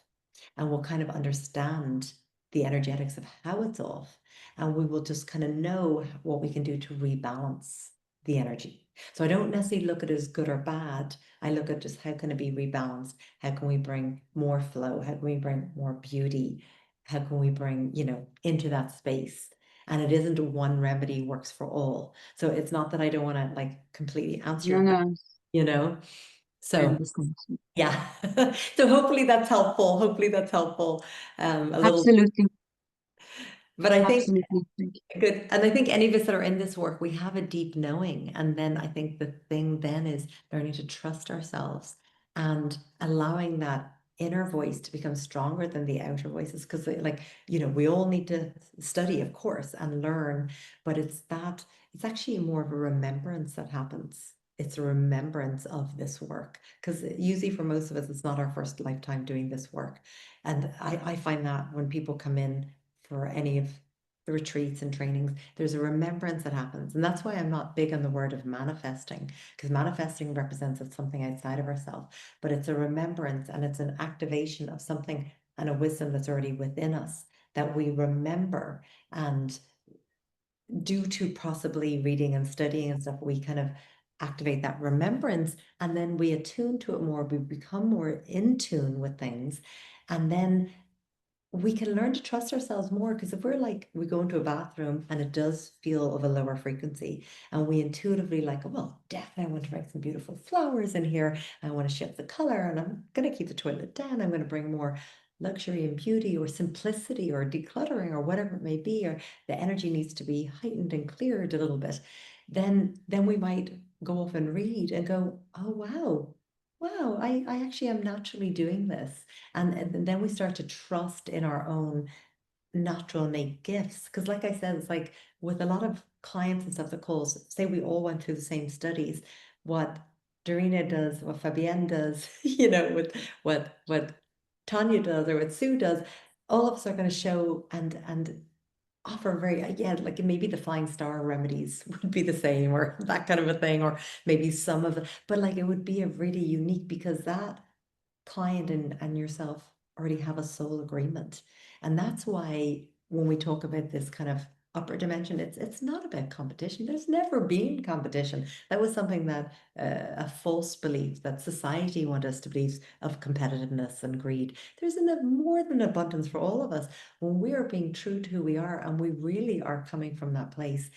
and we'll kind of understand the energetics of how it's off, and we will just kind of know what we can do to rebalance the energy. So I don't necessarily look at it as good or bad. I look at just how can it be rebalanced? How can we bring more flow? How can we bring more beauty? How can we bring, into that space? And it isn't one remedy works for all. So it's not that I don't want to, like, completely answer your question, No, I So understand. yeah. So hopefully that's helpful. A little, Absolutely, but I think absolutely. Thank you. good. And I think any of us that are in this work, we have a deep knowing. And then I think the thing then is learning to trust ourselves and allowing that inner voice to become stronger than the outer voices. Because, like, we all need to study, of course, and learn, but it's actually more of a remembrance that happens. It's a remembrance of this work. Because usually for most of us, it's not our first lifetime doing this work. And I find that when people come in for any of the retreats and trainings, there's a remembrance that happens. And that's why I'm not big on the word of manifesting, because manifesting represents it's something outside of ourselves, but it's a remembrance, and it's an activation of something and a wisdom that's already within us that we remember. And due to possibly reading and studying and stuff, we kind of activate that remembrance, and then we attune to it more. We become more in tune with things, and then we can learn to trust ourselves more. Because if we go into a bathroom and it does feel of a lower frequency, and we intuitively, like, oh, well, definitely I want to bring some beautiful flowers in here, I want to shift the color, and I'm going to keep the toilet down, I'm going to bring more luxury and beauty or simplicity or decluttering or whatever it may be, or the energy needs to be heightened and cleared a little bit, then we might go off and read and go, oh, wow, I actually am naturally doing this. And then we start to trust in our own natural innate gifts. Because, like I said, it's like with a lot of clients and stuff that calls, say we all went through the same studies, what Dorina does, what Fabienne does, with what Tanya does or what Sue does, all of us are going to show and offer very, like maybe the flying star remedies would be the same, or that kind of a thing, or maybe some of it, but like it would be a really unique, because that client and yourself already have a soul agreement. And that's why when we talk about this kind of upper dimension, it's not about competition. There's never been competition. That was something that a false belief that society wanted us to believe of competitiveness and greed. There's more than abundance for all of us when we are being true to who we are, and we really are coming from that place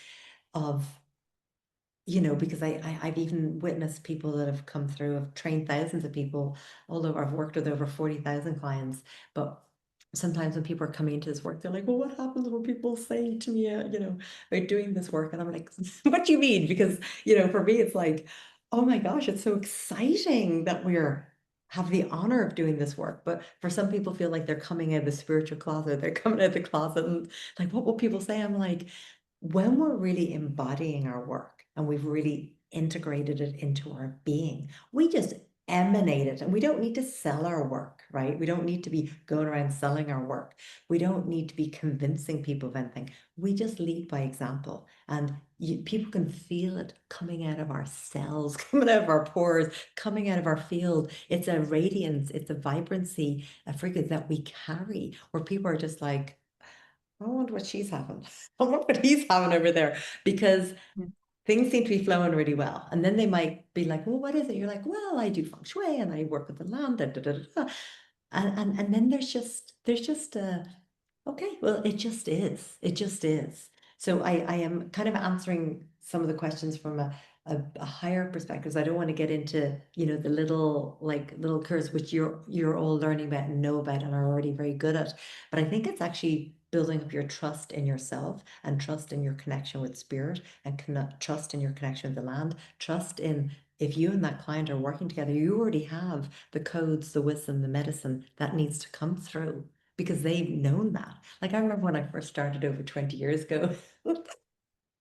of, you know, because I've even witnessed people that have come through, I've trained thousands of people, although I've worked with over 40,000 clients, but sometimes when people are coming into this work, they're like, well, what happens when people say to me, you know, about doing this work? And I'm like, what do you mean? Because, you know, for me, it's like, oh my gosh, it's so exciting that have the honor of doing this work. But for some people feel like they're coming out of the spiritual closet, they're coming out of the closet, and like, what will people say? I'm like, when we're really embodying our work and we've really integrated it into our being, we just emanate it, and we don't need to sell our work, right? We don't need to be going around selling our work. We don't need to be convincing people of anything. We just lead by example, and people can feel it coming out of our cells, coming out of our pores, coming out of our field. It's a radiance, it's a vibrancy, a frequency that we carry, where people are just like, I wonder what she's having. I wonder what he's having over there, because things seem to be flowing really well. And then they might be like, well, what is it? You're like, well, I do Feng Shui and I work with the land. Da, da, da, da. And then there's just okay, well, it just is. It just is. So I am kind of answering some of the questions from a higher perspective. I don't want to get into, you know, the little curves which you're all learning about and know about and are already very good at. But I think it's actually building up your trust in yourself and trust in your connection with spirit and trust in your connection with the land, trust in, if you and that client are working together, you already have the codes, the wisdom, the medicine that needs to come through, because they've known that. Like, I remember when I first started over 20 years ago,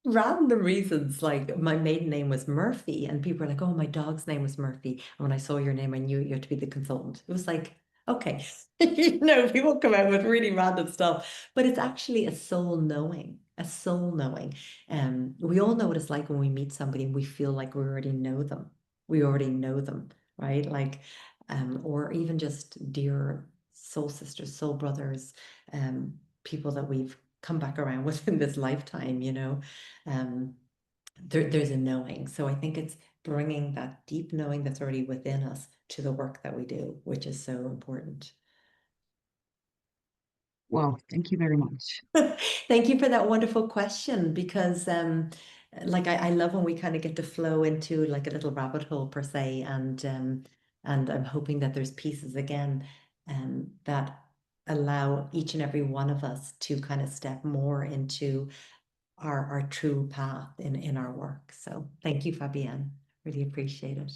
random reasons, like my maiden name was Murphy, and people were like, oh, my dog's name was Murphy. And when I saw your name, I knew you had to be the consultant. It was like, okay, you know, people come out with really random stuff, but it's actually a soul knowing, a soul knowing. We all know what it's like when we meet somebody and we feel like we already know them. We already know them, right? Like, or even just dear soul sisters, soul brothers, people that we've come back around with in this lifetime, you know. There's a knowing. So I think it's bringing that deep knowing that's already within us to the work that we do, which is so important. Wow, thank you very much. Thank you for that wonderful question, because like I love when we kind of get to flow into like a little rabbit hole per se, and I'm hoping that there's pieces again that allow each and every one of us to kind of step more into our true path in our work. So thank you, Fabienne. Really appreciate it.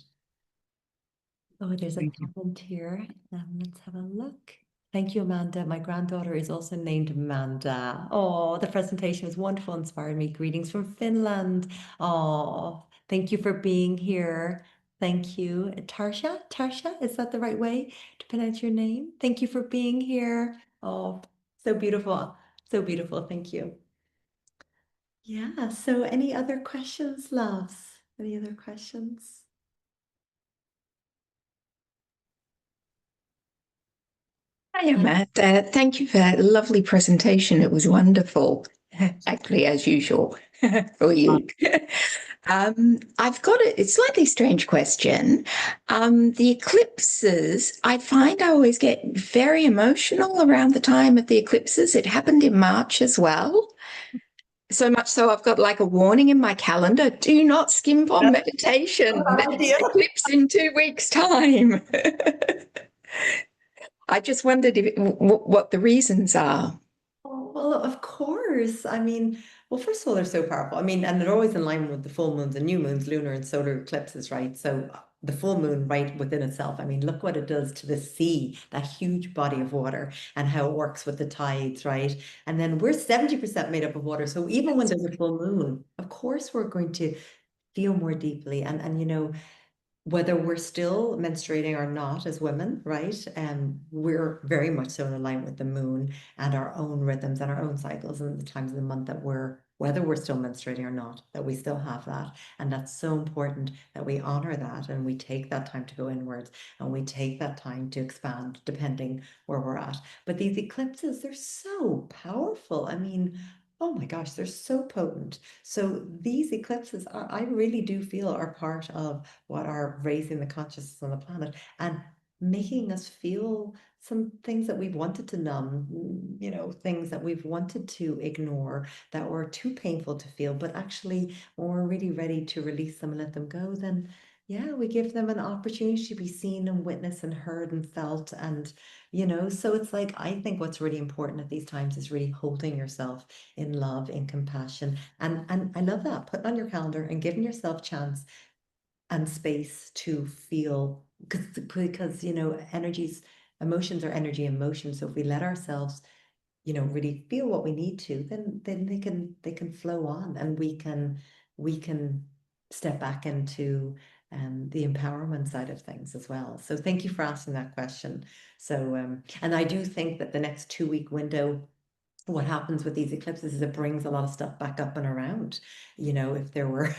Oh, there's a Thank you. comment here. Let's have a look. Thank you, Amanda. My granddaughter is also named Amanda. Oh, the presentation was wonderful, inspired me. Greetings from Finland. Oh, thank you for being here. Thank you. Tarsha, is that the right way to pronounce your name? Thank you for being here. Oh, so beautiful. So beautiful. Thank you. Yeah, so any other questions, loves? Any other questions? Hi, Amanda. Thank you for that lovely presentation. It was wonderful, actually, as usual, for you. I've got a slightly strange question. The eclipses, I find I always get very emotional around the time of the eclipses. It happened in March as well. So much so I've got like a warning in my calendar, do not skimp on meditation. Eclipse in 2 weeks' time. I just wondered what the reasons are. Oh, well, of course. I mean, well, first of all, they're so powerful. I mean, and they're always in line with the full moons and new moons, lunar and solar eclipses, right? So the full moon, right within itself. I mean, look what it does to the sea, that huge body of water, and how it works with the tides, right? And then we're 70% made up of water. So even when there's a full moon, of course, we're going to feel more deeply. And you know, whether we're still menstruating or not as women, right? We're very much so in alignment with the moon and our own rhythms and our own cycles and the times of the month that we're whether we're still menstruating or not, that we still have that. And that's so important that we honor that and we take that time to go inwards and we take that time to expand depending where we're at. But these eclipses, they're so powerful. I mean, oh my gosh, they're so potent. So these eclipses are, I really do feel, are part of what are raising the consciousness on the planet and making us feel some things that we've wanted to numb, you know, things that we've wanted to ignore that were too painful to feel, but actually when we're really ready to release them and let them go, then yeah, we give them an opportunity to be seen and witnessed and heard and felt. And, you know, so it's like, I think what's really important at these times is really holding yourself in love, in compassion. And I love that, putting on your calendar and giving yourself chance and space to feel, because you know, emotions are energy in motion. So if we let ourselves, you know, really feel what we need to, then they can flow on, and we can step back into the empowerment side of things as well. So thank you for asking that question. So and I do think that the next 2-week window, what happens with these eclipses is it brings a lot of stuff back up and around. You know, if there were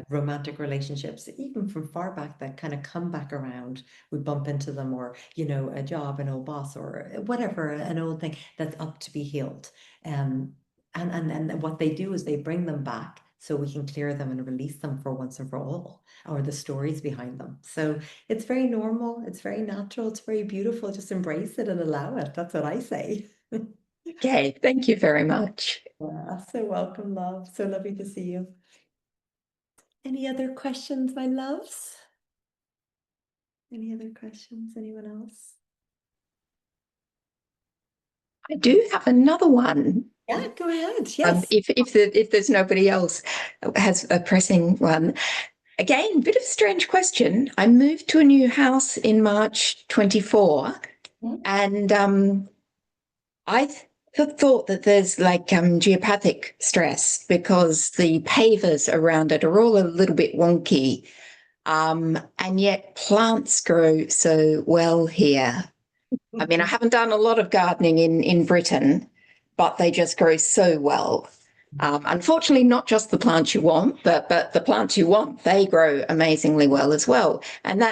romantic relationships, even from far back, that kind of come back around, we bump into them, or, you know, a job, an old boss, or whatever, an old thing that's up to be healed. And what they do is they bring them back so we can clear them and release them for once and for all, or the stories behind them. So it's very normal, it's very natural, it's very beautiful. Just embrace it and allow it. That's what I say. Okay, thank you very much. Yeah, so welcome, love. So lovely to see you. Any other questions, my loves? Any other questions? Anyone else? I do have another one. Yeah, go ahead. Yes. If there's nobody else has a pressing one. Again, bit of a strange question. I moved to a new house in March 24, and I thought that there's like geopathic stress because the pavers around it are all a little bit wonky. And yet plants grow so well here. I mean, I haven't done a lot of gardening in Britain, but they just grow so well. Unfortunately, not just the plants you want, but the plants you want, they grow amazingly well as well. And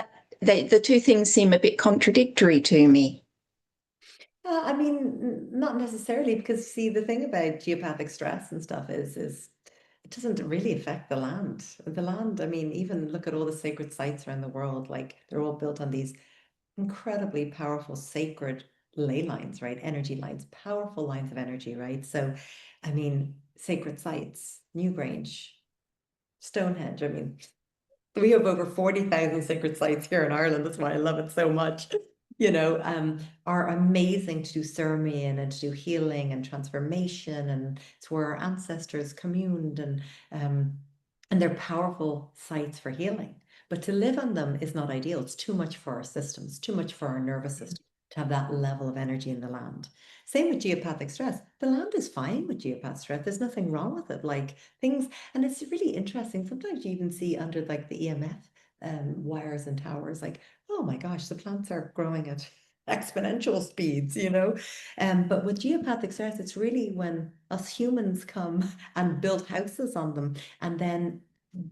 the two things seem a bit contradictory to me. I mean, not necessarily, because see, the thing about geopathic stress and stuff is it doesn't really affect the land. The land, I mean, even look at all the sacred sites around the world, like they're all built on these incredibly powerful sacred ley lines, right? Energy lines, powerful lines of energy, right? So, I mean, sacred sites, Newgrange, Stonehenge. I mean, we have over 40,000 sacred sites here in Ireland. That's why I love it so much. You know, are amazing to do ceremony and to do healing and transformation, and it's where our ancestors communed, and they're powerful sites for healing. But to live on them is not ideal. It's too much for our systems, too much for our nervous system to have that level of energy in the land. Same with geopathic stress. The land is fine with geopathic stress. There's nothing wrong with it. Like things, and it's really interesting. Sometimes you even see under like the EMF wires and towers, like, oh my gosh, the plants are growing at exponential speeds, you know. But with geopathic stress, it's really when us humans come and build houses on them, and then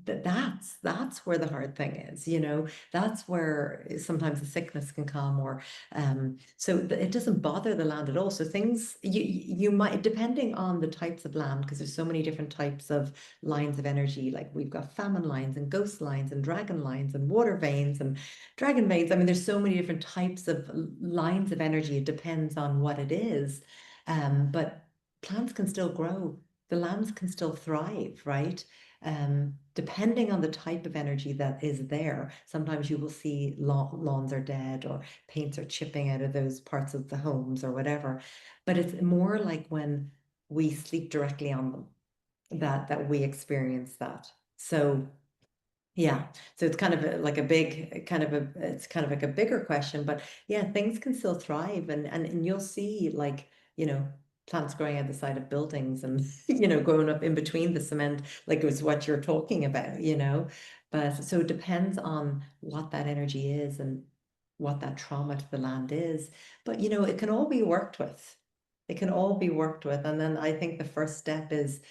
that's where the hard thing is, you know. That's where sometimes the sickness can come, or so it doesn't bother the land at all. So things you might, depending on the types of land, because there's so many different types of lines of energy. Like we've got famine lines and ghost lines and dragon lines and water veins and dragon veins. I mean, there's so many different types of lines of energy. It depends on what it is, but plants can still grow. The lands can still thrive, right? Depending on the type of energy that is there. Sometimes you will see lawns are dead, or paints are chipping out of those parts of the homes or whatever. But it's more like when we sleep directly on them that we experience that. So yeah, so it's kind of like a big it's kind of like a bigger question, but yeah, things can still thrive, and you'll see, like, you know, plants growing at the side of buildings, and you know, growing up in between the cement, like it was what you're talking about, you know. But so it depends on what that energy is and what that trauma to the land is. But you know, it can all be worked with. It can all be worked with. And then I think the first step is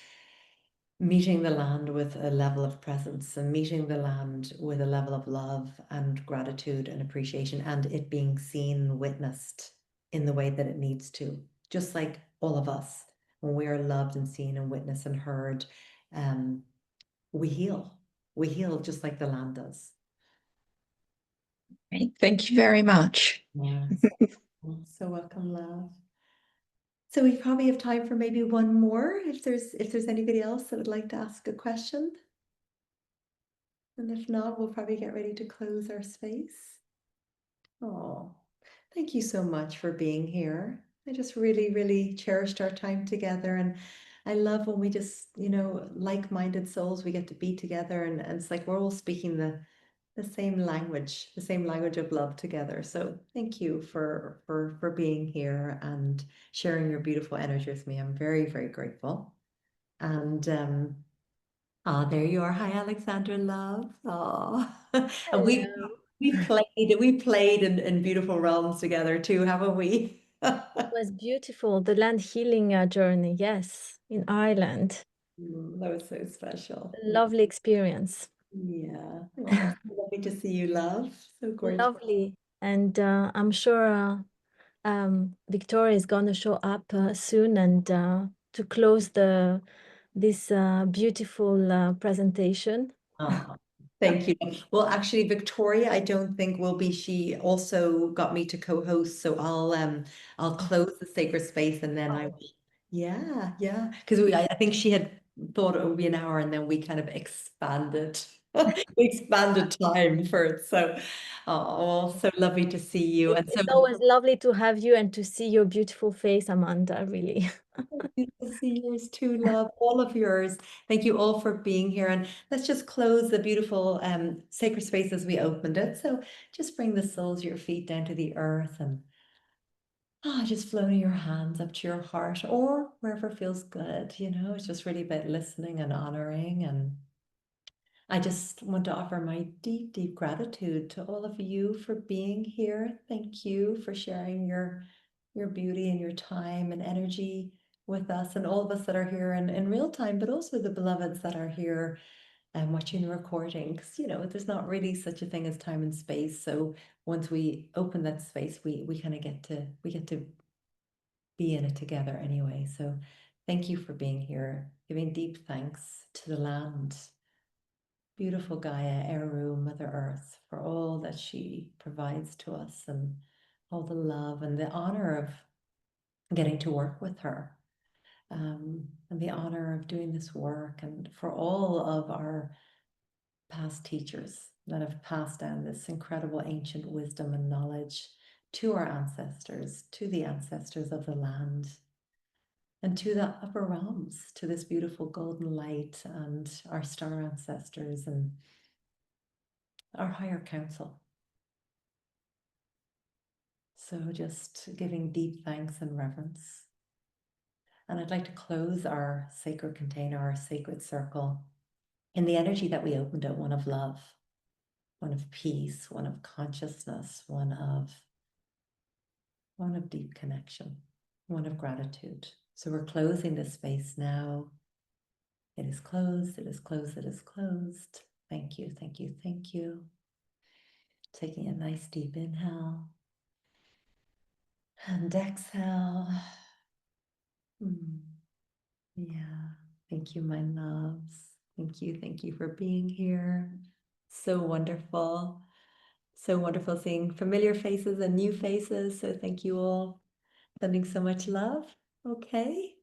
meeting the land with a level of presence and meeting the land with a level of love and gratitude and appreciation, and it being seen, witnessed in the way that it needs to, just like all of us. When we are loved and seen and witnessed and heard, we heal. We heal just like the land does. Great. Thank you very much. Yes. So welcome, love. So we probably have time for maybe one more if there's anybody else that would like to ask a question. And if not, we'll probably get ready to close our space. Oh, thank you so much for being here. I just really, really cherished our time together. And I love when we just, like-minded souls, we get to be together and it's like we're all speaking the same language of love together. So thank you for being here and sharing your beautiful energy with me. I'm very, very grateful. And there you are. Hi, Alexandra, love. Oh, and we played in beautiful realms together too, haven't we? It was beautiful. The land healing journey, yes, in Ireland. That was so special. Lovely experience. Yeah. Oh, so lovely to see you, love. So gorgeous. Lovely. And I'm sure Victoria is going to show up soon and to close this beautiful presentation. Thank you. Well, actually, Victoria, I don't think will be. She also got me to co-host, so I'll close the sacred space and then I will. Yeah, yeah. Because I think she had thought it would be an hour and then we kind of expanded. We expanded time for it. So, so lovely to see you. And so It's always lovely to have you and to see your beautiful face, Amanda, really. good to see yours too, love. All of yours. Thank you all for being here. And let's just close the beautiful sacred space as we opened it. So just bring the soles of your feet down to the earth and just floating your hands up to your heart or wherever feels good. It's just really about listening and honoring. And I just want to offer my deep, deep gratitude to all of you for being here. Thank you for sharing your beauty and your time and energy with us and all of us that are here in real time, but also the beloveds that are here and watching the recording. Because, there's not really such a thing as time and space. So once we open that space, we kind of get to be in it together anyway. So thank you for being here, giving deep thanks to the land, beautiful Gaia, Eru, Mother Earth, for all that she provides to us and all the love and the honor of getting to work with her, and the honor of doing this work, and for all of our past teachers that have passed down this incredible ancient wisdom and knowledge to our ancestors, to the ancestors of the land, and to the upper realms, to this beautiful golden light and our star ancestors and our higher council. So just giving deep thanks and reverence. And I'd like to close our sacred container, our sacred circle, in the energy that we opened it, one of love, one of peace, one of consciousness, one of deep connection, one of gratitude. So we're closing this space now. It is closed, it is closed, it is closed. Thank you, thank you, thank you. Taking a nice deep inhale and exhale. Yeah, thank you, my loves. Thank you for being here. So wonderful seeing familiar faces and new faces. So thank you all. Sending so much love. Okay.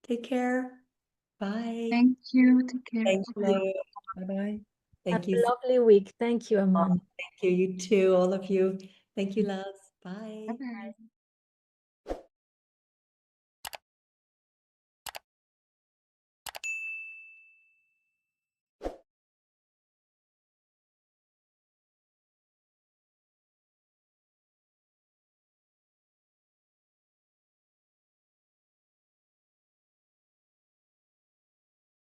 Take care. Bye. Thank you. Take care. Thank you. Bye-bye. Have Thank a you. lovely week. Thank you, Amanda. Thank you. You too, all of you. Thank you, loves. Bye. Bye-bye.